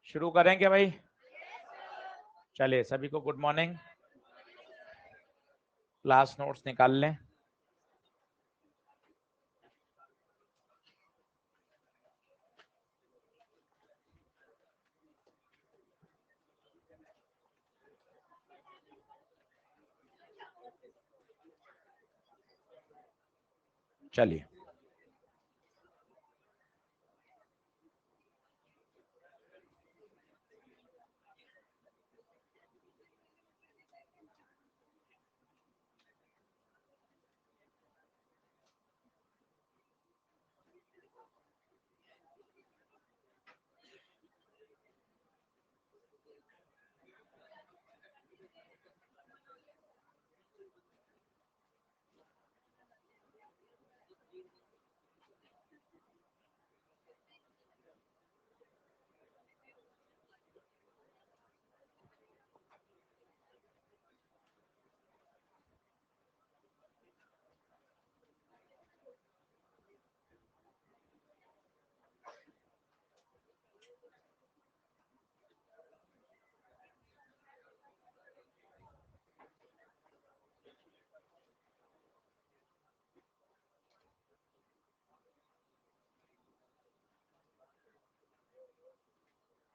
शुरू करें क्या भाई? चलिए, सभी को गुड मॉर्निंग। क्लास नोट्स निकाल लें। चलिए,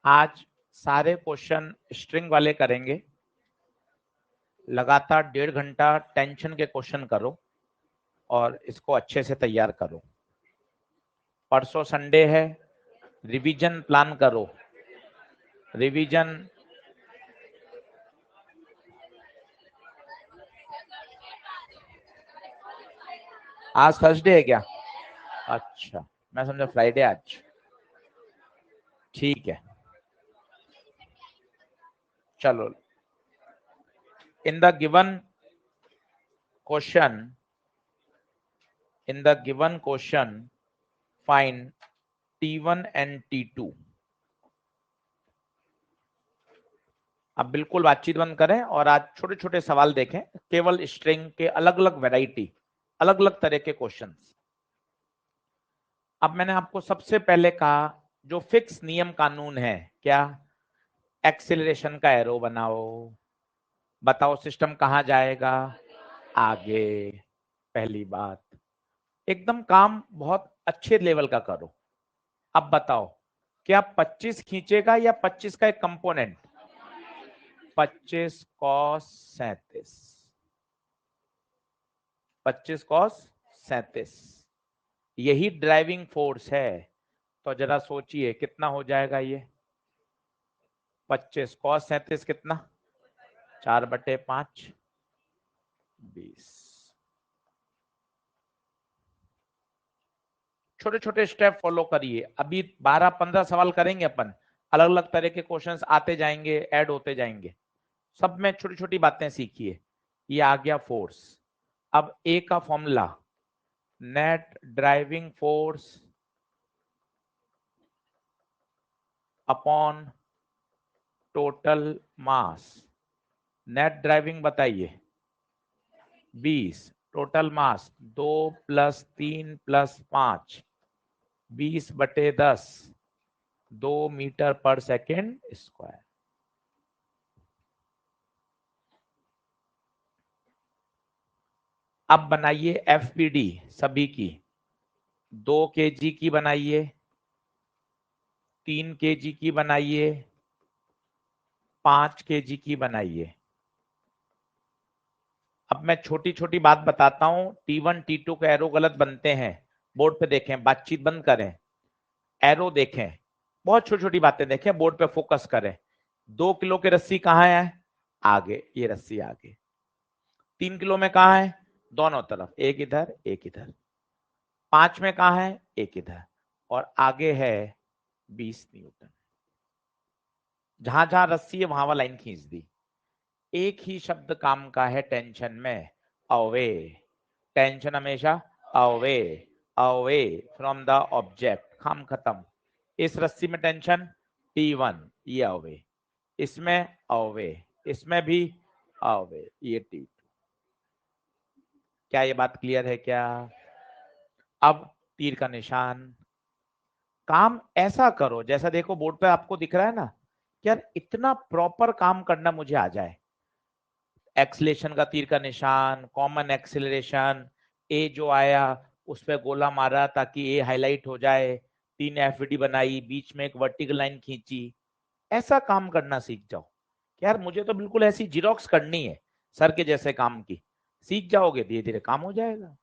आज सारे क्वेश्चन स्ट्रिंग वाले करेंगे। लगातार 1.5 घंटा टेंशन के क्वेश्चन करो और इसको अच्छे से तैयार करो। परसों संडे है, रिवीजन प्लान करो। रिवीजन आज थर्सडे है क्या? अच्छा, मैं समझा फ्राइडे आज। ठीक है, चलो। In the given question find T1 and T2। अब बिल्कुल बातचीत बंद करें और आज छोटे छोटे सवाल देखें। केवल स्ट्रिंग के अलग अलग वैरायटी, अलग अलग तरह के क्वेश्चंस। अब मैंने आपको सबसे पहले कहा, जो फिक्स नियम कानून है क्या? एक्सेलरेशन का एरो बनाओ, बताओ सिस्टम कहां जाएगा? आगे। पहली बात, एकदम काम बहुत अच्छे लेवल का करो। अब बताओ, क्या 25 खींचेगा या 25 का एक कंपोनेंट? 25 cos 37, 25 cos 37, यही ड्राइविंग फोर्स है। तो जरा सोचिए कितना हो जाएगा ये। 25 cos 37 कितना? 4/5, 20। छोटे छोटे स्टेप फॉलो करिए। अभी 12-15 सवाल करेंगे अपन। अलग अलग तरह के क्वेश्चंस आते जाएंगे, ऐड होते जाएंगे। सब में छोटी छोटी बातें सीखिए। ये आ गया फोर्स। अब ए का formula, net driving force upon total मास। नेट ड्राइविंग बताइए 20, टोटल मास 2 + 3 + 5, 20/10, 2 मीटर पर सेकेंड स्क्वायर। अब बनाइए एफपीडी सभी की। 2 kg की बनाइए, 3 kg की बनाइए, 5 kg की बनाइए। अब मैं छोटी छोटी बात बताता हूं। T1 T2 के एरो गलत बनते हैं। बोर्ड पे देखें, बातचीत बंद करें, एरो देखें, बहुत छोटी छोटी बातें देखें, बोर्ड पे फोकस करें। 2 किलो की रस्सी कहाँ है? आगे, ये रस्सी आगे। 3 किलो में कहाँ है? दोनों तरफ, एक इधर एक इधर। 5 में कहाँ है? एक इधर। और आगे है 20 न्यूटन। जहां जहां रस्सी है वहां लाइन खींच दी। एक ही शब्द काम का है टेंशन में, अवे। टेंशन हमेशा away, away from the object. काम खत्म। इस रस्सी में टेंशन T1, ये अवे। इसमें अवे, इसमें भी अवे, ये T2। क्या ये बात क्लियर है क्या? अब तीर का निशान। काम ऐसा करो जैसा देखो बोर्ड पे आपको दिख रहा है ना, यार इतना प्रॉपर काम करना मुझे आ जाए। एक्सलेशन का तीर का निशान, कॉमन एक्सेलरेशन, ए जो आया उस पर गोला मारा ताकि ए हाईलाइट हो जाए, 3 एफडी बनाई, बीच में एक वर्टिकल लाइन खींची, ऐसा काम करना सीख जाओ। यार मुझे तो बिल्कुल ऐसी जीरोक्स करनी है सर के जैसे काम की। सीख जाओगे धीरे धीरे काम हो जाएगा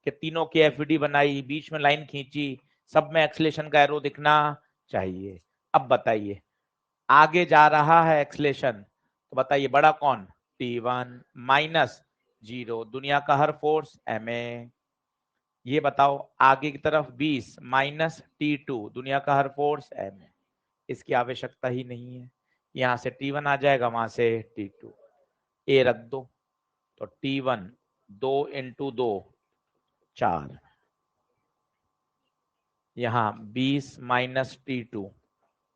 कि तीनों की एफडी बनाई, बीच में लाइन खींची, सब में एक्सलेशन का एरो दिखना चाहिए। अब बताइए आगे जा रहा है एक्सलेशन, तो बताइए बड़ा कौन, T1 माइनस 0, दुनिया का हर फोर्स ma। ये बताओ आगे की तरफ 20 माइनस T2, दुनिया का हर फोर्स ma। इसकी आवश्यकता ही नहीं है, यहां से T1 आ जाएगा, वहां से T2, ए रख दो, तो T1 2 इंटू 2 4, यहां 20 माइनस T2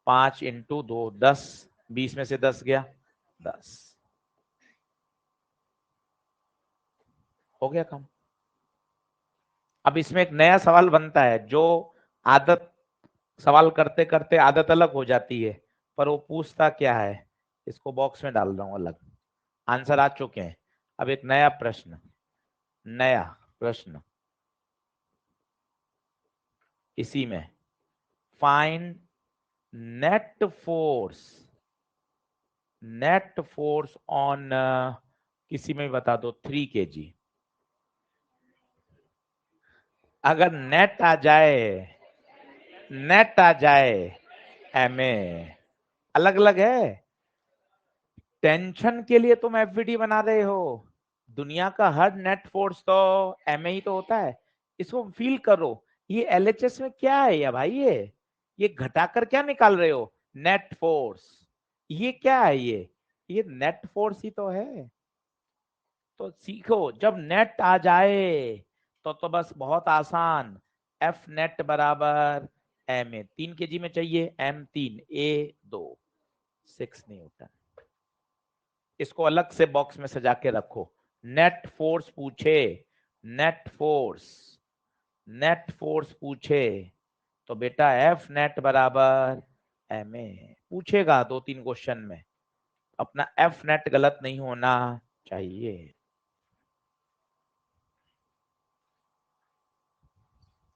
5 इंटू 2 10, 20 में से 10 गया 10, हो गया काम। अब इसमें एक नया सवाल बनता है, जो आदत सवाल करते करते आदत अलग हो जाती है, पर वो पूछता क्या है, इसको बॉक्स में डाल रहा हूं अलग, आंसर आ चुके हैं। अब एक नया प्रश्न, नया प्रश्न इसी में, find net force, net force on, किसी में भी बता दो 3 kg। अगर नेट आ जाए, नेट आ जाए एमए, अलग अलग है। टेंशन के लिए तुम एफवीडी बना रहे हो, दुनिया का हर नेट फोर्स तो एमए ही तो होता है। इसको फील करो, ये एलएचएस में क्या है या भाई, ये घटाकर क्या निकाल रहे हो, नेट फोर्स, ये क्या है, ये नेट फोर्स ही तो है। तो सीखो, जब नेट आ जाए तो बस बहुत आसान, एफ नेट बराबर एम ए, 3 kg में चाहिए M3 A2 6 न्यूटन। इसको अलग से बॉक्स में सजा के रखो, नेट फोर्स पूछे, नेट फोर्स, नेट फोर्स पूछे तो बेटा एफ नेट बराबर एम ए पूछेगा 2-3 क्वेश्चन में, अपना एफ नेट गलत नहीं होना चाहिए।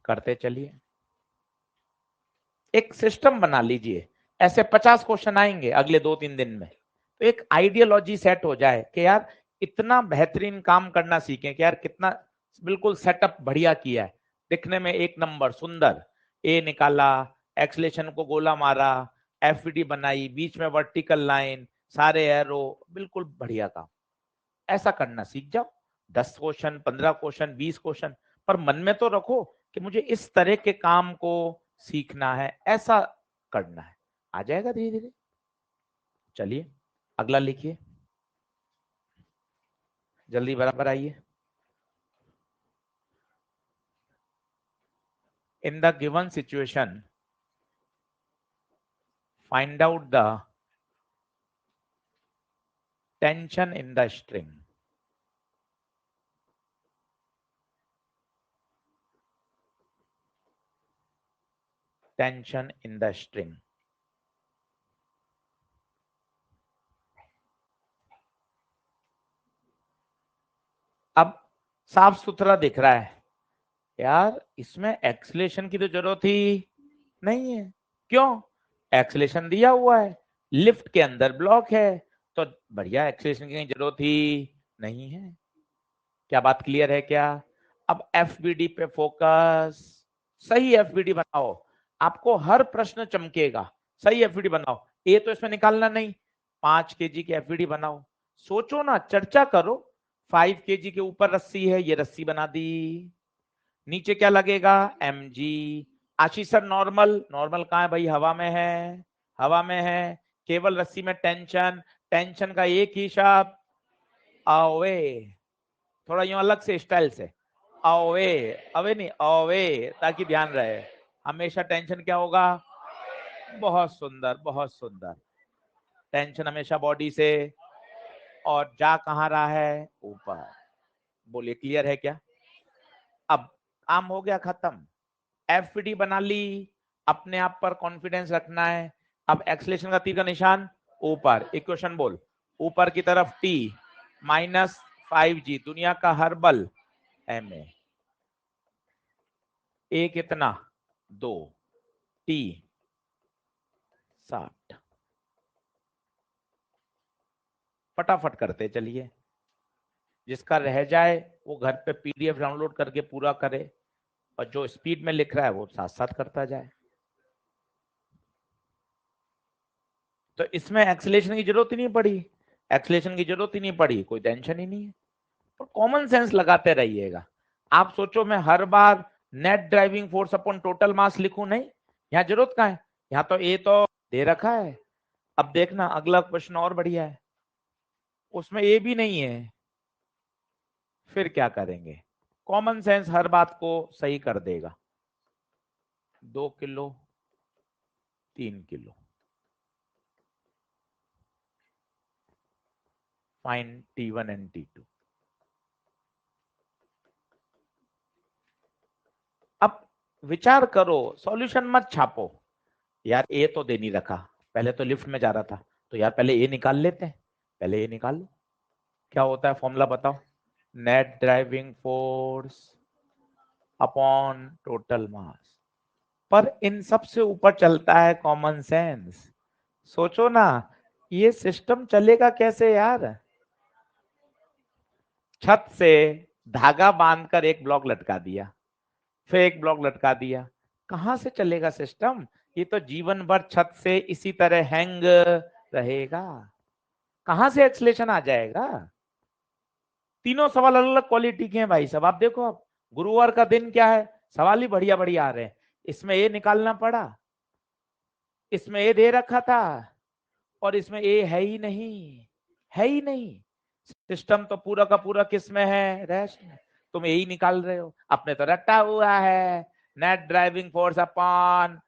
करते चलिए, एक सिस्टम बना लीजिए, ऐसे 50 क्वेश्चन आएंगे अगले 2-3 दिन में, तो एक आइडियोलॉजी सेट हो जाए कि यार इतना बेहतरीन काम करना सीखें कि यार कितना बिल्कुल सेटअप बढ़िया किया है, दिखने में एक नंबर सुंदर, ए निकाला, एक्सलेशन को गोला मारा, एफडी बनाई, बीच में वर्टिकल लाइन, सारे एरो, बिल्कुल बढ़िया काम। ऐसा करना सीख जाओ, 10 क्वेश्चन, 15 क्वेश्चन, 20 क्वेश्चन, पर मन में तो रखो कि मुझे इस तरह के काम को सीखना है, ऐसा करना है, आ जाएगा धीरे धीरे। चलिए अगला लिखिए, जल्दी बराबर आइए। In the given situation find out the tension in the string. Tension in the string, अब साफ सुथरा दिख रहा है यार, इसमें एक्सलेशन की तो जरूरत ही नहीं है। क्यों, एक्सलेशन दिया हुआ है, लिफ्ट के अंदर ब्लॉक है, तो बढ़िया, एक्सलेशन की जरूरत ही नहीं है। क्या बात क्लियर है क्या? अब एफबीडी पे फोकस, सही एफबीडी बनाओ, आपको हर प्रश्न चमकेगा, सही एफबीडी बनाओ, ए तो इसमें निकालना नहीं, 5 kg की एफबीडी बनाओ, सोचो ना, चर्चा करो, 5 kg के ऊपर रस्सी है, ये रस्सी बना दी, नीचे क्या लगेगा mg। आशीष सर नॉर्मल, नॉर्मल कहाँ है भाई, हवा में है, हवा में है, केवल रस्सी में टेंशन, टेंशन का एक ही शब्द अवे, थोड़ा यूं अलग से स्टाइल से, अवे, अवे नहीं अवे, ताकि ध्यान रहे, हमेशा टेंशन क्या होगा, बहुत सुंदर बहुत सुंदर, टेंशन हमेशा बॉडी से, और जा कहाँ रहा है, ऊपर। बोलिए क्लियर है क्या? अब काम हो गया खत्म, एफडी बना ली, अपने आप पर कॉन्फिडेंस रखना है, अब एक्सलेशन का तीर का निशान ऊपर, इक्वेशन बोल, ऊपर की तरफ t माइनस 5g, दुनिया का हर बल ma, a कितना 2, t 60। फटाफट करते चलिए, जिसका रह जाए वो घर पे पीडीएफ डाउनलोड करके पूरा करे, और जो स्पीड में लिख रहा है वो साथ साथ करता जाए। तो इसमें एक्सेलेरेशन की जरूरत ही नहीं पड़ी, एक्सेलेरेशन की जरूरत ही नहीं पड़ी, कोई टेंशन ही नहीं है। और कॉमन सेंस लगाते रहिएगा। आप सोचो मैं हर बार net driving force upon total mass लिखूं, नहीं, यहाँ जरूरत कहाँ है, यहाँ तो ए तो दे रखा है। अब देखना अगला क्वेश्चन और बढ़िया है, उसमें ए भी नहीं है, फिर क्या करेंगे? कॉमन सेंस हर बात को सही कर देगा। 2 kilo 3 kilo, find T1 and T2। अब विचार करो, सॉल्यूशन मत छापो। यार ए तो दे नहीं रखा, पहले तो लिफ्ट में जा रहा था, तो यार पहले ए निकाल लेते हैं, पहले ए निकाल लो। क्या होता है फॉर्मूला बताओ? Net driving force upon total मास। पर इन सबसे ऊपर चलता है कॉमन सेंस। सोचो ना, ये सिस्टम चलेगा कैसे यार? छत से धागा बांधकर एक ब्लॉक लटका दिया, फिर एक ब्लॉक लटका दिया, कहां से चलेगा सिस्टम? ये तो जीवन भर छत से इसी तरह हैंग रहेगा, कहां से एक्सलेशन आ जाएगा? तीनों सवाल अलग अलग क्वालिटी के हैं भाई साहब। आप देखो, आप गुरुवार का दिन क्या है, सवाल ही बढ़िया बढ़िया आ रहे हैं। इसमें ए निकालना पड़ा, इसमें ए दे रखा था, और इसमें ए है ही नहीं, है ही नहीं। सिस्टम तो पूरा का पूरा किस में है? रेस्ट में। तुम यही निकाल रहे हो, अपने तो रटा हुआ है नेट ड्राइविंग फोर्स अपॉन,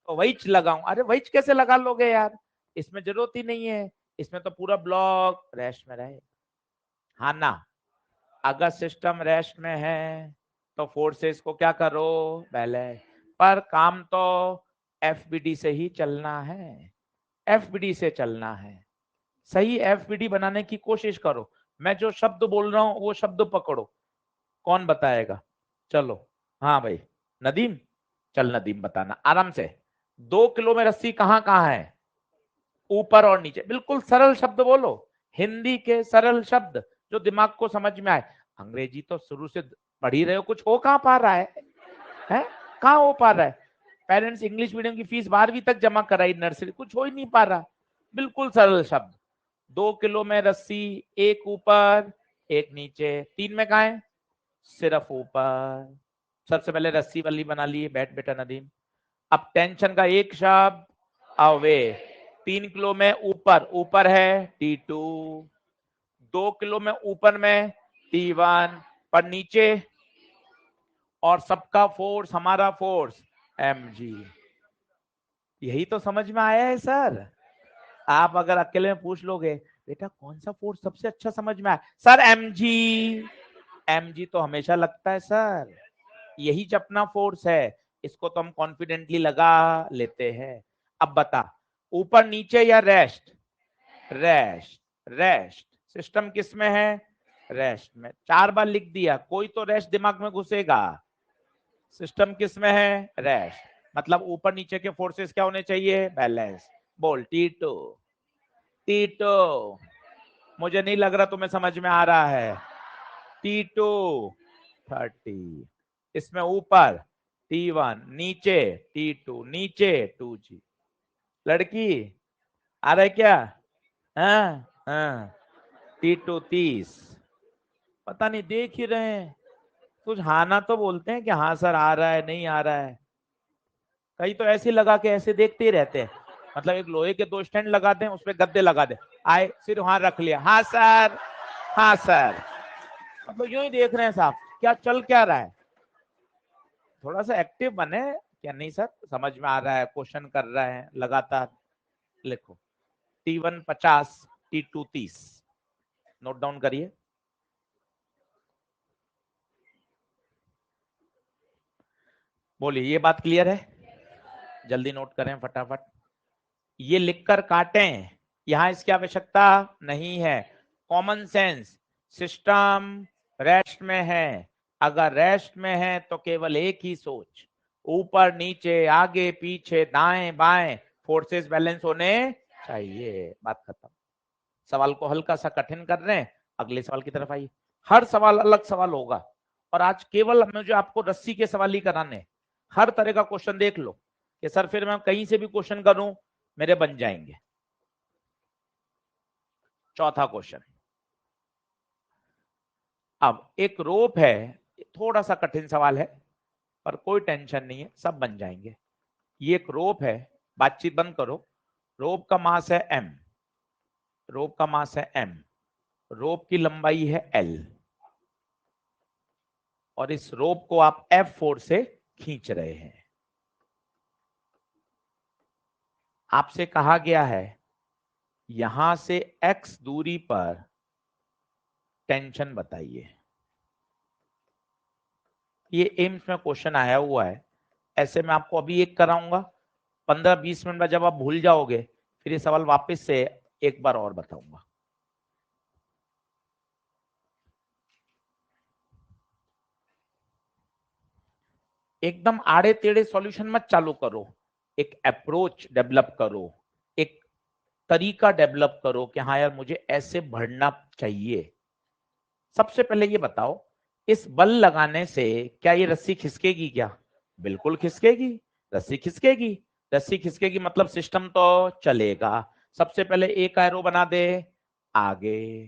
तो वही लगाऊं। अरे वही कैसे लगा लोगे यार, इसमें जरूरत ही नहीं है, इसमें तो पूरा ब्लॉक रेस्ट में रहे। हाँ ना, अगर सिस्टम रेस्ट में है तो फोर्सेस को क्या करो? बैलेंस। पर काम तो एफबीडी से ही चलना है, एफबीडी से चलना है। सही एफबीडी बनाने की कोशिश करो। मैं जो शब्द बोल रहा हूं वो शब्द पकड़ो। कौन बताएगा? चलो, हाँ भाई नदीम, चल नदीम बताना आराम से। 2 किलो में रस्सी कहां कहां है? ऊपर और नीचे। बिल्कुल सरल शब्द बोलो, हिंदी के सरल शब्द जो दिमाग को समझ में आए। अंग्रेजी तो शुरू से पढ़ ही रहे हो, कुछ हो कहां पा रहा है? कहां हो पा रहा है? पेरेंट्स इंग्लिश मीडियम की फीस 12वीं तक जमा कराई, नर्सरी कुछ हो ही नहीं पा रहा। बिल्कुल सरल शब्द। 2 किलो में रस्सी, एक ऊपर एक नीचे, 3 में कहा है? सिर्फ ऊपर। सबसे पहले रस्सी वाली बना ली, बैठ बेटा नदीम। अब टेंशन का एक शब्द, अवे। 3 किलो में ऊपर, ऊपर है T2, 2 किलो में ऊपर में T1, पर नीचे, और सबका फोर्स हमारा फोर्स mg। यही तो समझ में आया है सर। आप अगर अकेले में पूछ लोगे बेटा कौन सा फोर्स सबसे अच्छा समझ में आया, सर mg। mg तो हमेशा लगता है सर, यही अपना फोर्स है, इसको तो हम कॉन्फिडेंटली लगा लेते हैं। अब बता, ऊपर नीचे या रेस्ट? Rest, rest. सिस्टम किस में है? रेस्ट में। 4 बार लिख दिया, कोई तो रेस्ट दिमाग में घुसेगा। सिस्टम किस में है? रेस्ट। मतलब ऊपर नीचे के फोर्सेस क्या होने चाहिए? बैलेंस। बोल T2, T2। मुझे नहीं लग रहा तुम्हें समझ में आ रहा है। T2 30, इसमें ऊपर T1, नीचे T2, नीचे 2G। लड़की आ रहा है क्या? हाँ हाँ, T2 30। पता नहीं, देख ही रहे हैं कुछ। हाँ ना तो बोलते हैं कि हाँ सर आ रहा है, नहीं आ रहा है। कई तो ऐसे लगा के ऐसे देखते ही रहते हैं, मतलब एक लोहे के 2 स्टैंड लगा दें, उसपे गद्दे लगा दे, आए सिर वहां रख लिया, हाँ सर, हाँ सर। मतलब यूं ही देख रहे हैं साहब, क्या चल क्या रहा है। थोड़ा सा एक्टिव बने। क्या नहीं सर समझ में आ रहा है, क्वेश्चन कर रहे हैं लगातार। लिखो T1 50, T2 30, नोट डाउन करिए। बोलिए ये बात क्लियर है? जल्दी नोट करें फटाफट। ये लिखकर काटें, यहां इसकी आवश्यकता नहीं है। कॉमन सेंस, सिस्टम रेस्ट में है, अगर रेस्ट में है तो केवल एक ही सोच, ऊपर नीचे आगे पीछे दाएं बाएं फोर्सेस बैलेंस होने चाहिए। बात खत्म। सवाल को हल्का सा कठिन कर रहे हैं, अगले सवाल की तरफ आइए। हर सवाल अलग सवाल होगा, और आज केवल मुझे आपको रस्सी के सवाल ही कराने। हर तरह का क्वेश्चन देख लो कि सर फिर मैं कहीं से भी क्वेश्चन करूं मेरे बन जाएंगे। चौथा क्वेश्चन, अब एक रोप है, थोड़ा सा कठिन सवाल है पर कोई टेंशन नहीं है, सब बन जाएंगे। ये एक रोप है, बातचीत बंद करो। रोप का मास है m, रोप का मास है m, रोप की लंबाई है l, और इस रोप को आप F फोर्स से खींच रहे हैं। आपसे कहा गया है यहां से x दूरी पर टेंशन बताइए। ये एम्स में क्वेश्चन आया हुआ है, ऐसे मैं आपको अभी एक कराऊंगा, 15-20 मिनट में जब आप भूल जाओगे फिर ये सवाल वापस से एक बार और बताऊंगा। एकदम आड़े टेढ़े सॉल्यूशन मत चालू करो, एक अप्रोच डेवलप करो, एक तरीका डेवलप करो कि हाँ यार मुझे ऐसे बढ़ना चाहिए। सबसे पहले ये बताओ, इस बल लगाने से क्या ये रस्सी खिसकेगी क्या? बिल्कुल खिसकेगी, रस्सी खिसकेगी। रस्सी खिसकेगी मतलब सिस्टम तो चलेगा। सबसे पहले एक एरो बना दे आगे,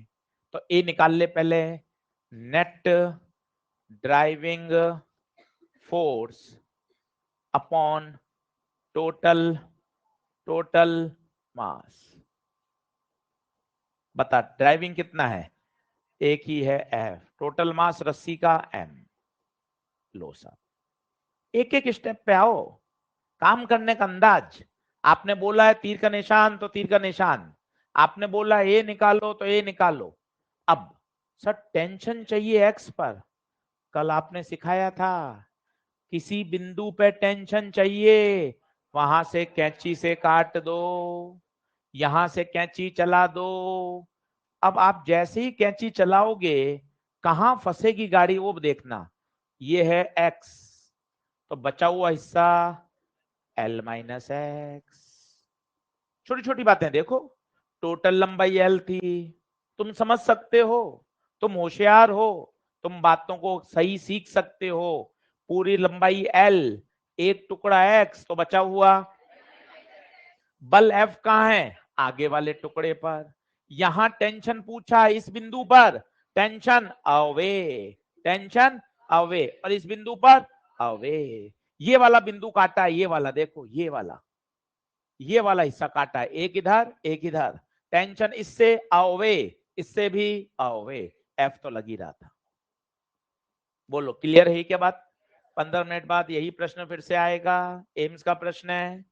तो ए निकाल ले पहले। Net driving force upon total मास। बता ड्राइविंग कितना है? एक ही है F, टोटल मास रस्सी का M। लो साहब, एक एक स्टेप पे आओ, काम करने का अंदाज। आपने बोला है तीर का निशान तो तीर का निशान, आपने बोला ए निकालो तो ए निकालो। अब सर टेंशन चाहिए एक्स पर, कल आपने सिखाया था किसी बिंदु पे टेंशन चाहिए, वहां से कैंची से काट दो, यहां से कैंची चला दो। अब आप जैसे ही कैंची चलाओगे कहां फंसेगी गाड़ी वो देखना। ये है एक्स, तो बचा हुआ हिस्सा L माइनस एक्स। छोटी छोटी बातें देखो, टोटल लंबाई L थी, तुम समझ सकते हो, तुम होशियार हो, तुम बातों को सही सीख सकते हो। पूरी लंबाई L, एक टुकड़ा X, तो बचा हुआ बल F कहां है? आगे वाले टुकड़े पर। यहां टेंशन पूछा, इस बिंदु पर टेंशन अवे, टेंशन अवे, और इस बिंदु पर अवे। ये वाला बिंदु काटा, ये वाला देखो, ये वाला हिस्सा काटा है, एक इधर एक इधर। टेंशन इससे अवे, इससे भी अवे, एफ तो लग ही रहा था। बोलो क्लियर है क्या बात? 15 मिनट बाद यही प्रश्न फिर से आएगा, एम्स का प्रश्न है।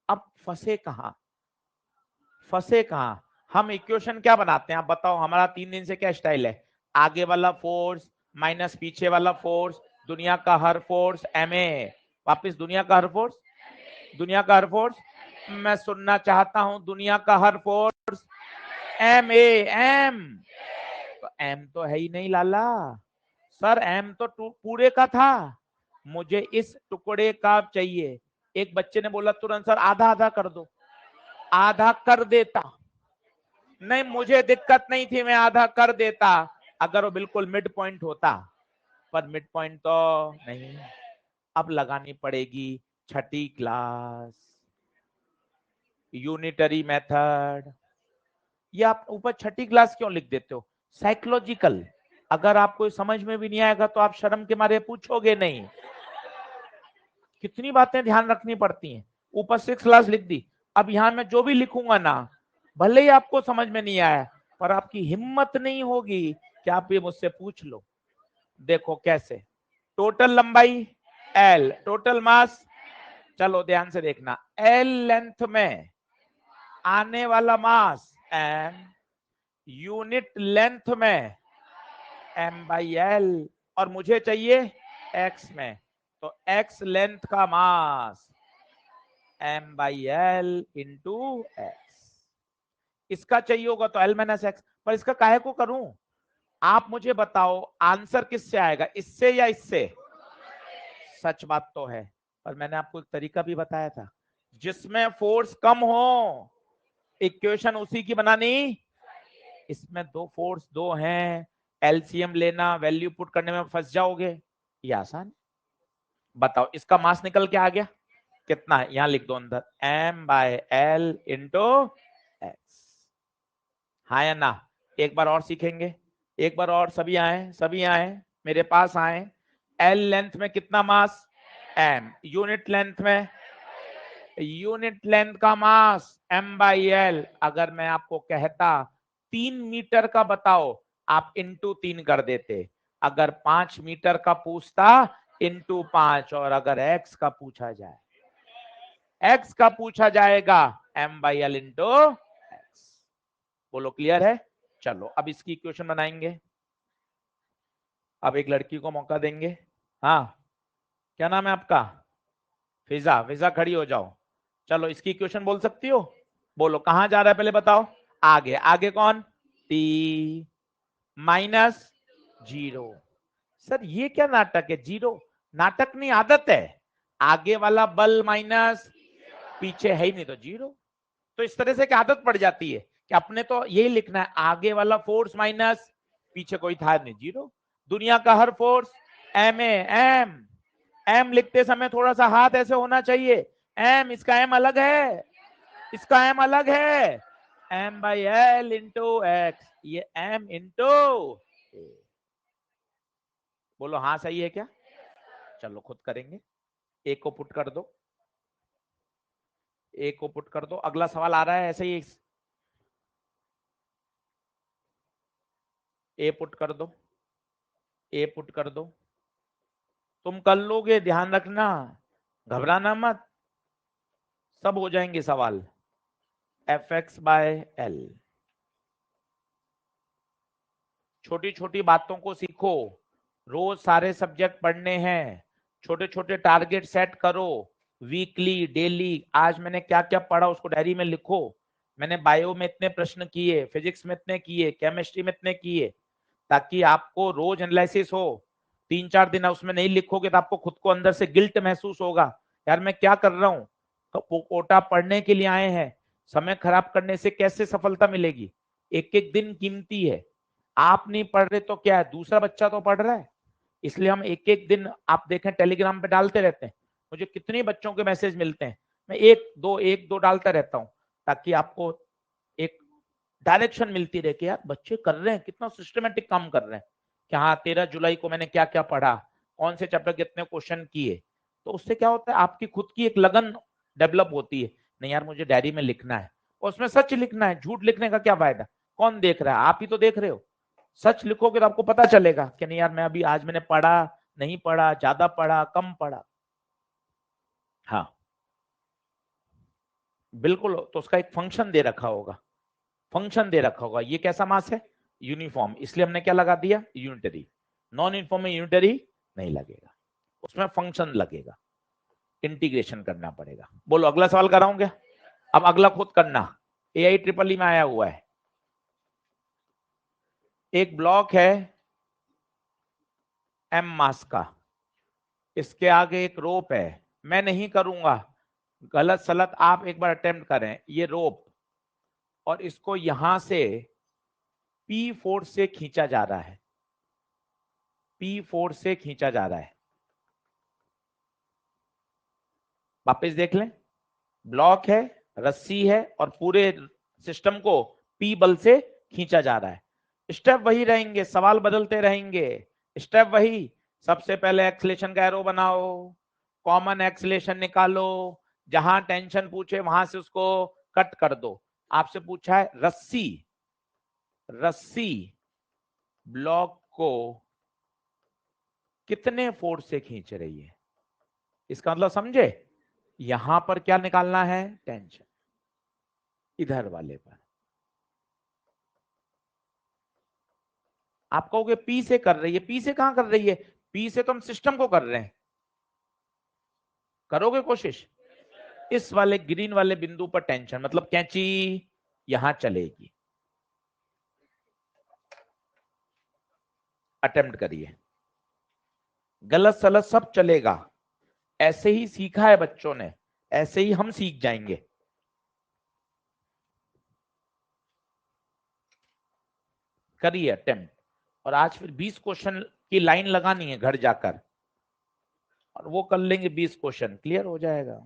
अब फंसे कहां, फंसे कहां? हम इक्वेशन क्या बनाते हैं आप बताओ, हमारा 3 दिन से क्या स्टाइल है? आगे वाला फोर्स माइनस पीछे वाला फोर्स, दुनिया का हर फोर्स ma, वापिस दुनिया का हर फोर्स, दुनिया का हर फोर्स। मैं सुनना चाहता हूं दुनिया का हर फोर्स एम ए एम, तो एम तो है ही नहीं लाला। सर एम तो पूरे का था, मुझे इस टुकड़े का चाहिए। एक बच्चे ने बोला तुरंत सर आधा आधा कर दो, आधा कर देता। नहीं मुझे दिक्कत नहीं थी, मैं आधा कर देता अगर वो बिल्कुल मिड पॉइंट होता, पर मिड पॉइंट तो नहीं। अब लगानी पड़ेगी छठी क्लास, यूनिटरी मेथड। ये आप ऊपर छठी क्लास क्यों लिख देते हो? साइकोलॉजिकल। अगर आपको समझ में भी नहीं आएगा तो आप शर्म के मारे पूछोगे नहीं। कितनी बातें ध्यान रखनी पड़ती हैं। ऊपर 6 क्लास लिख दी, अब यहां मैं जो भी लिखूंगा ना, भले ही आपको समझ में नहीं आया, पर आपकी हिम्मत नहीं होगी कि आप ये मुझसे पूछ लो। देखो कैसे, टोटल लंबाई L, टोटल मास, चलो ध्यान से देखना, L लेंथ में आने वाला मास M, यूनिट लेंथ में M/L, और मुझे चाहिए X में, तो X लेंथ का मास m by L into x. इसका चाहिए होगा तो l माइनस एक्स, पर इसका काहे को करूं? आप मुझे बताओ आंसर किससे आएगा, इससे या इससे? सच बात तो है, पर मैंने आपको एक तरीका भी बताया था, जिसमें फोर्स कम हो इक्वेशन उसी की बनानी। इसमें दो फोर्स दो हैं, एलसीएम लेना, वैल्यू पुट करने में फंस जाओगे। ये आसान। बताओ इसका मास निकल के आ गया कितना है, यहां लिख दो अंदर m by L into x. हाँ या ना? एक बार और सीखेंगे, एक बार और। सभी आए मेरे पास आए। एल लेंथ में कितना मास? m। यूनिट लेंथ में? यूनिट लेंथ का मास m बाई एल। अगर मैं आपको कहता 3 मीटर का बताओ, आप इंटू 3 कर देते। अगर 5 मीटर का पूछता इंटू 5, और अगर x का पूछा जाए, x का पूछा जाएगा m by L into x. बोलो क्लियर है? चलो अब इसकी इक्वेशन बनाएंगे। अब एक लड़की को मौका देंगे। हाँ, क्या नाम है आपका? फिजा। फिजा खड़ी हो जाओ। चलो इसकी इक्वेशन बोल सकती हो? बोलो कहां जा रहा है पहले बताओ। आगे। आगे कौन? t minus 0। सर ये क्या नाटक है? 0 नाटक नहीं, आदत है। आगे वाला बल माइनस, पीछे है ही नहीं तो 0। तो इस तरह से क्या आदत पड़ जाती है कि अपने तो यही लिखना है, आगे वाला फोर्स माइनस, पीछे कोई था नहीं, 0। दुनिया का हर फोर्स एम है। एम लिखते समय थोड़ा सा हाथ ऐसे होना चाहिए। एम, इसका एम अलग है, इसका एम अलग है। M by L into X, ये एम इंटू। बोलो हाँ सही है क्या? चलो खुद करेंगे। एक को पुट कर दो, एक को पुट कर दो। अगला सवाल आ रहा है ऐसे ही, ए पुट कर दो, ए पुट कर दो। तुम कर लोगे, ध्यान रखना, घबराना मत, सब हो जाएंगे सवाल। F x by L. छोटी छोटी बातों को सीखो, रोज सारे सब्जेक्ट पढ़ने हैं। छोटे छोटे टारगेट सेट करो, वीकली, डेली। आज मैंने क्या क्या पढ़ा उसको डायरी में लिखो। मैंने बायो में इतने प्रश्न किए, फिजिक्स में इतने किए, केमिस्ट्री में इतने किए, ताकि आपको रोज एनालिसिस हो। 3-4 दिन उसमें नहीं लिखोगे तो आपको खुद को अंदर से गिल्ट महसूस होगा, यार मैं क्या कर रहा हूँ। तो कोटा पढ़ने के लिए आए हैं, समय खराब करने से कैसे सफलता मिलेगी? एक एक दिन कीमती है। आप नहीं पढ़ रहे तो क्या है, दूसरा बच्चा तो पढ़ रहा है। इसलिए हम एक एक दिन, आप देखें टेलीग्राम पे डालते रहते हैं, मुझे कितने बच्चों के मैसेज मिलते हैं। मैं एक दो डालता रहता हूँ, ताकि आपको एक डायरेक्शन मिलती रहे कि यार बच्चे कर रहे हैं, कितना सिस्टमेटिक काम कर रहे हैं। कि हाँ 13 जुलाई को मैंने क्या क्या पढ़ा, कौन से चैप्टर कितने क्वेश्चन किए। तो उससे क्या होता है, आपकी खुद की एक लगन डेवलप होती है। नहीं यार मुझे डायरी में लिखना है, और उसमें सच लिखना है। झूठ लिखने का क्या फायदा, कौन देख रहा है? आप ही तो देख रहे हो। सच लिखोगे तो आपको पता चलेगा कि नहीं यार मैं अभी आज मैंने पढ़ा, नहीं पढ़ा, ज्यादा पढ़ा, कम पढ़ा। हाँ बिल्कुल, तो उसका एक फंक्शन दे रखा होगा, फंक्शन दे रखा होगा। ये कैसा मास है? यूनिफॉर्म, इसलिए हमने क्या लगा दिया? यूनिटरी। नॉन यूनिफॉर्म में यूनिटरी नहीं लगेगा, उसमें फंक्शन लगेगा। इंटीग्रेशन करना पड़ेगा। बोलो अगला सवाल कराऊंगे। अब अगला खुद करना, AIEEE में आया हुआ है। एक ब्लॉक है m मास का, इसके आगे एक रोप है। मैं नहीं करूंगा, गलत सलत आप एक बार अटेम्प्ट करें। ये रोप, और इसको यहां से P फोर्स से खींचा जा रहा है, P फोर्स से खींचा जा रहा है। वापस देख लें, ब्लॉक है, रस्सी है, और पूरे सिस्टम को P बल से खींचा जा रहा है। स्टेप वही रहेंगे, सवाल बदलते रहेंगे, स्टेप वही। सबसे पहले एक्सलेशन का एरो बनाओ, कॉमन एक्सलेशन निकालो, जहां टेंशन पूछे वहां से उसको कट कर दो। आपसे पूछा है रस्सी, रस्सी ब्लॉक को कितने फोर्स से खींच रही है, इसका मतलब समझे। यहां पर क्या निकालना है? टेंशन इधर वाले पर। आप कहोगे पी से कर रही है, पी से कहां कर रही है? पी से तो हम सिस्टम को कर रहे हैं। करोगे कोशिश? इस वाले ग्रीन वाले बिंदु पर टेंशन, मतलब कैंची यहां चलेगी। अटेम्प्ट करिए, गलत सलत सब चलेगा। ऐसे ही सीखा है बच्चों ने, ऐसे ही हम सीख जाएंगे। करिए अटेम्प्ट, और आज फिर 20 क्वेश्चन की लाइन लगानी है घर जाकर, और वो कर लेंगे 20 क्वेश्चन, क्लियर हो जाएगा।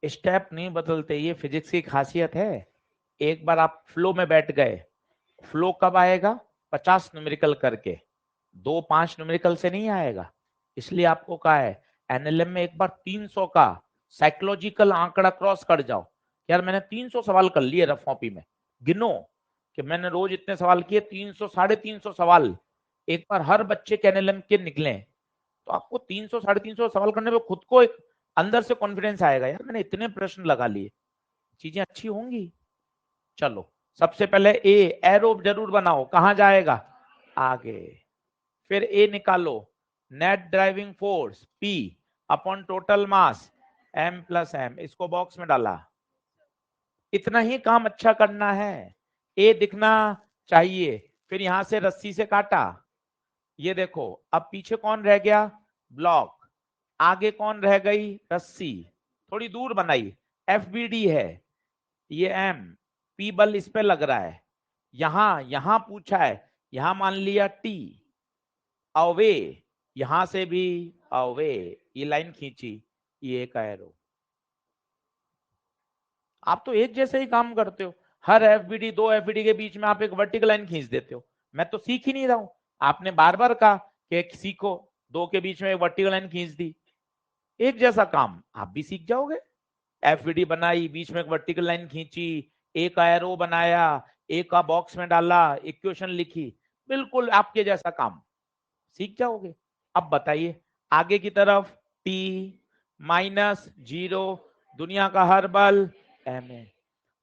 स्टेप नहीं बदलते, ये फिजिक्स की खासियत है। एक बार आप फ्लो में बैठ गए, फ्लो कब आएगा? 50 न्यूमेरिकल करके, 2-5 न्यूमेरिकल से नहीं आएगा। इसलिए आपको कहा है एनएलएम में एक बार 300 का साइकोलॉजिकल आंकड़ा क्रॉस कर जाओ। यार मैंने 300 सवाल कर लिए रफ कॉपी में, गिनो कि मैंने रोज इतने सवाल किए, 300 350 सवाल एक बार हर बच्चे के एनएलएम के निकले, तो आपको 300 350 सवाल करने पे खुद को एक अंदर से कॉन्फिडेंस आएगा, यार मैंने इतने प्रश्न लगा लिए, चीजें अच्छी होंगी। चलो सबसे पहले ए एरो जरूर बनाओ, कहां जाएगा? आगे। फिर ए निकालो, net driving force P upon total mass M plus M, इसको बॉक्स में डाला। इतना ही काम अच्छा करना है, ए दिखना चाहिए। फिर यहां से रस्सी से काटा, ये देखो अब पीछे कौन रह गया? ब्लॉक। आगे कौन रह गई? रस्सी। थोड़ी दूर बनाई, एफबीडी है ये, एम पी बल इस पे लग रहा है। यहां यहां पूछा है, यहां मान लिया टी, अवे, यहां से भी अवे, ये लाइन खींची, ये एक एरो। आप तो एक जैसे ही काम करते हो, हर एफबीडी 2 एफबीडी के बीच में आप एक वर्टिकल लाइन खींच देते हो। मैं तो सीख ही नहीं रहा हूं, आपने बार बार कहा कि सीखो, 2 के बीच में एक वर्टिकल लाइन खींच दी, एक जैसा काम आप भी सीख जाओगे। एफबीडी बनाई, बीच में एक वर्टिकल लाइन खींची, एक एरो बनाया, एक का बॉक्स में डाला, इक्वेशन लिखी, बिल्कुल आपके जैसा काम, सीख जाओगे। अब बताइए आगे की तरफ, टी माइनस 0, दुनिया का हर बल एम ए।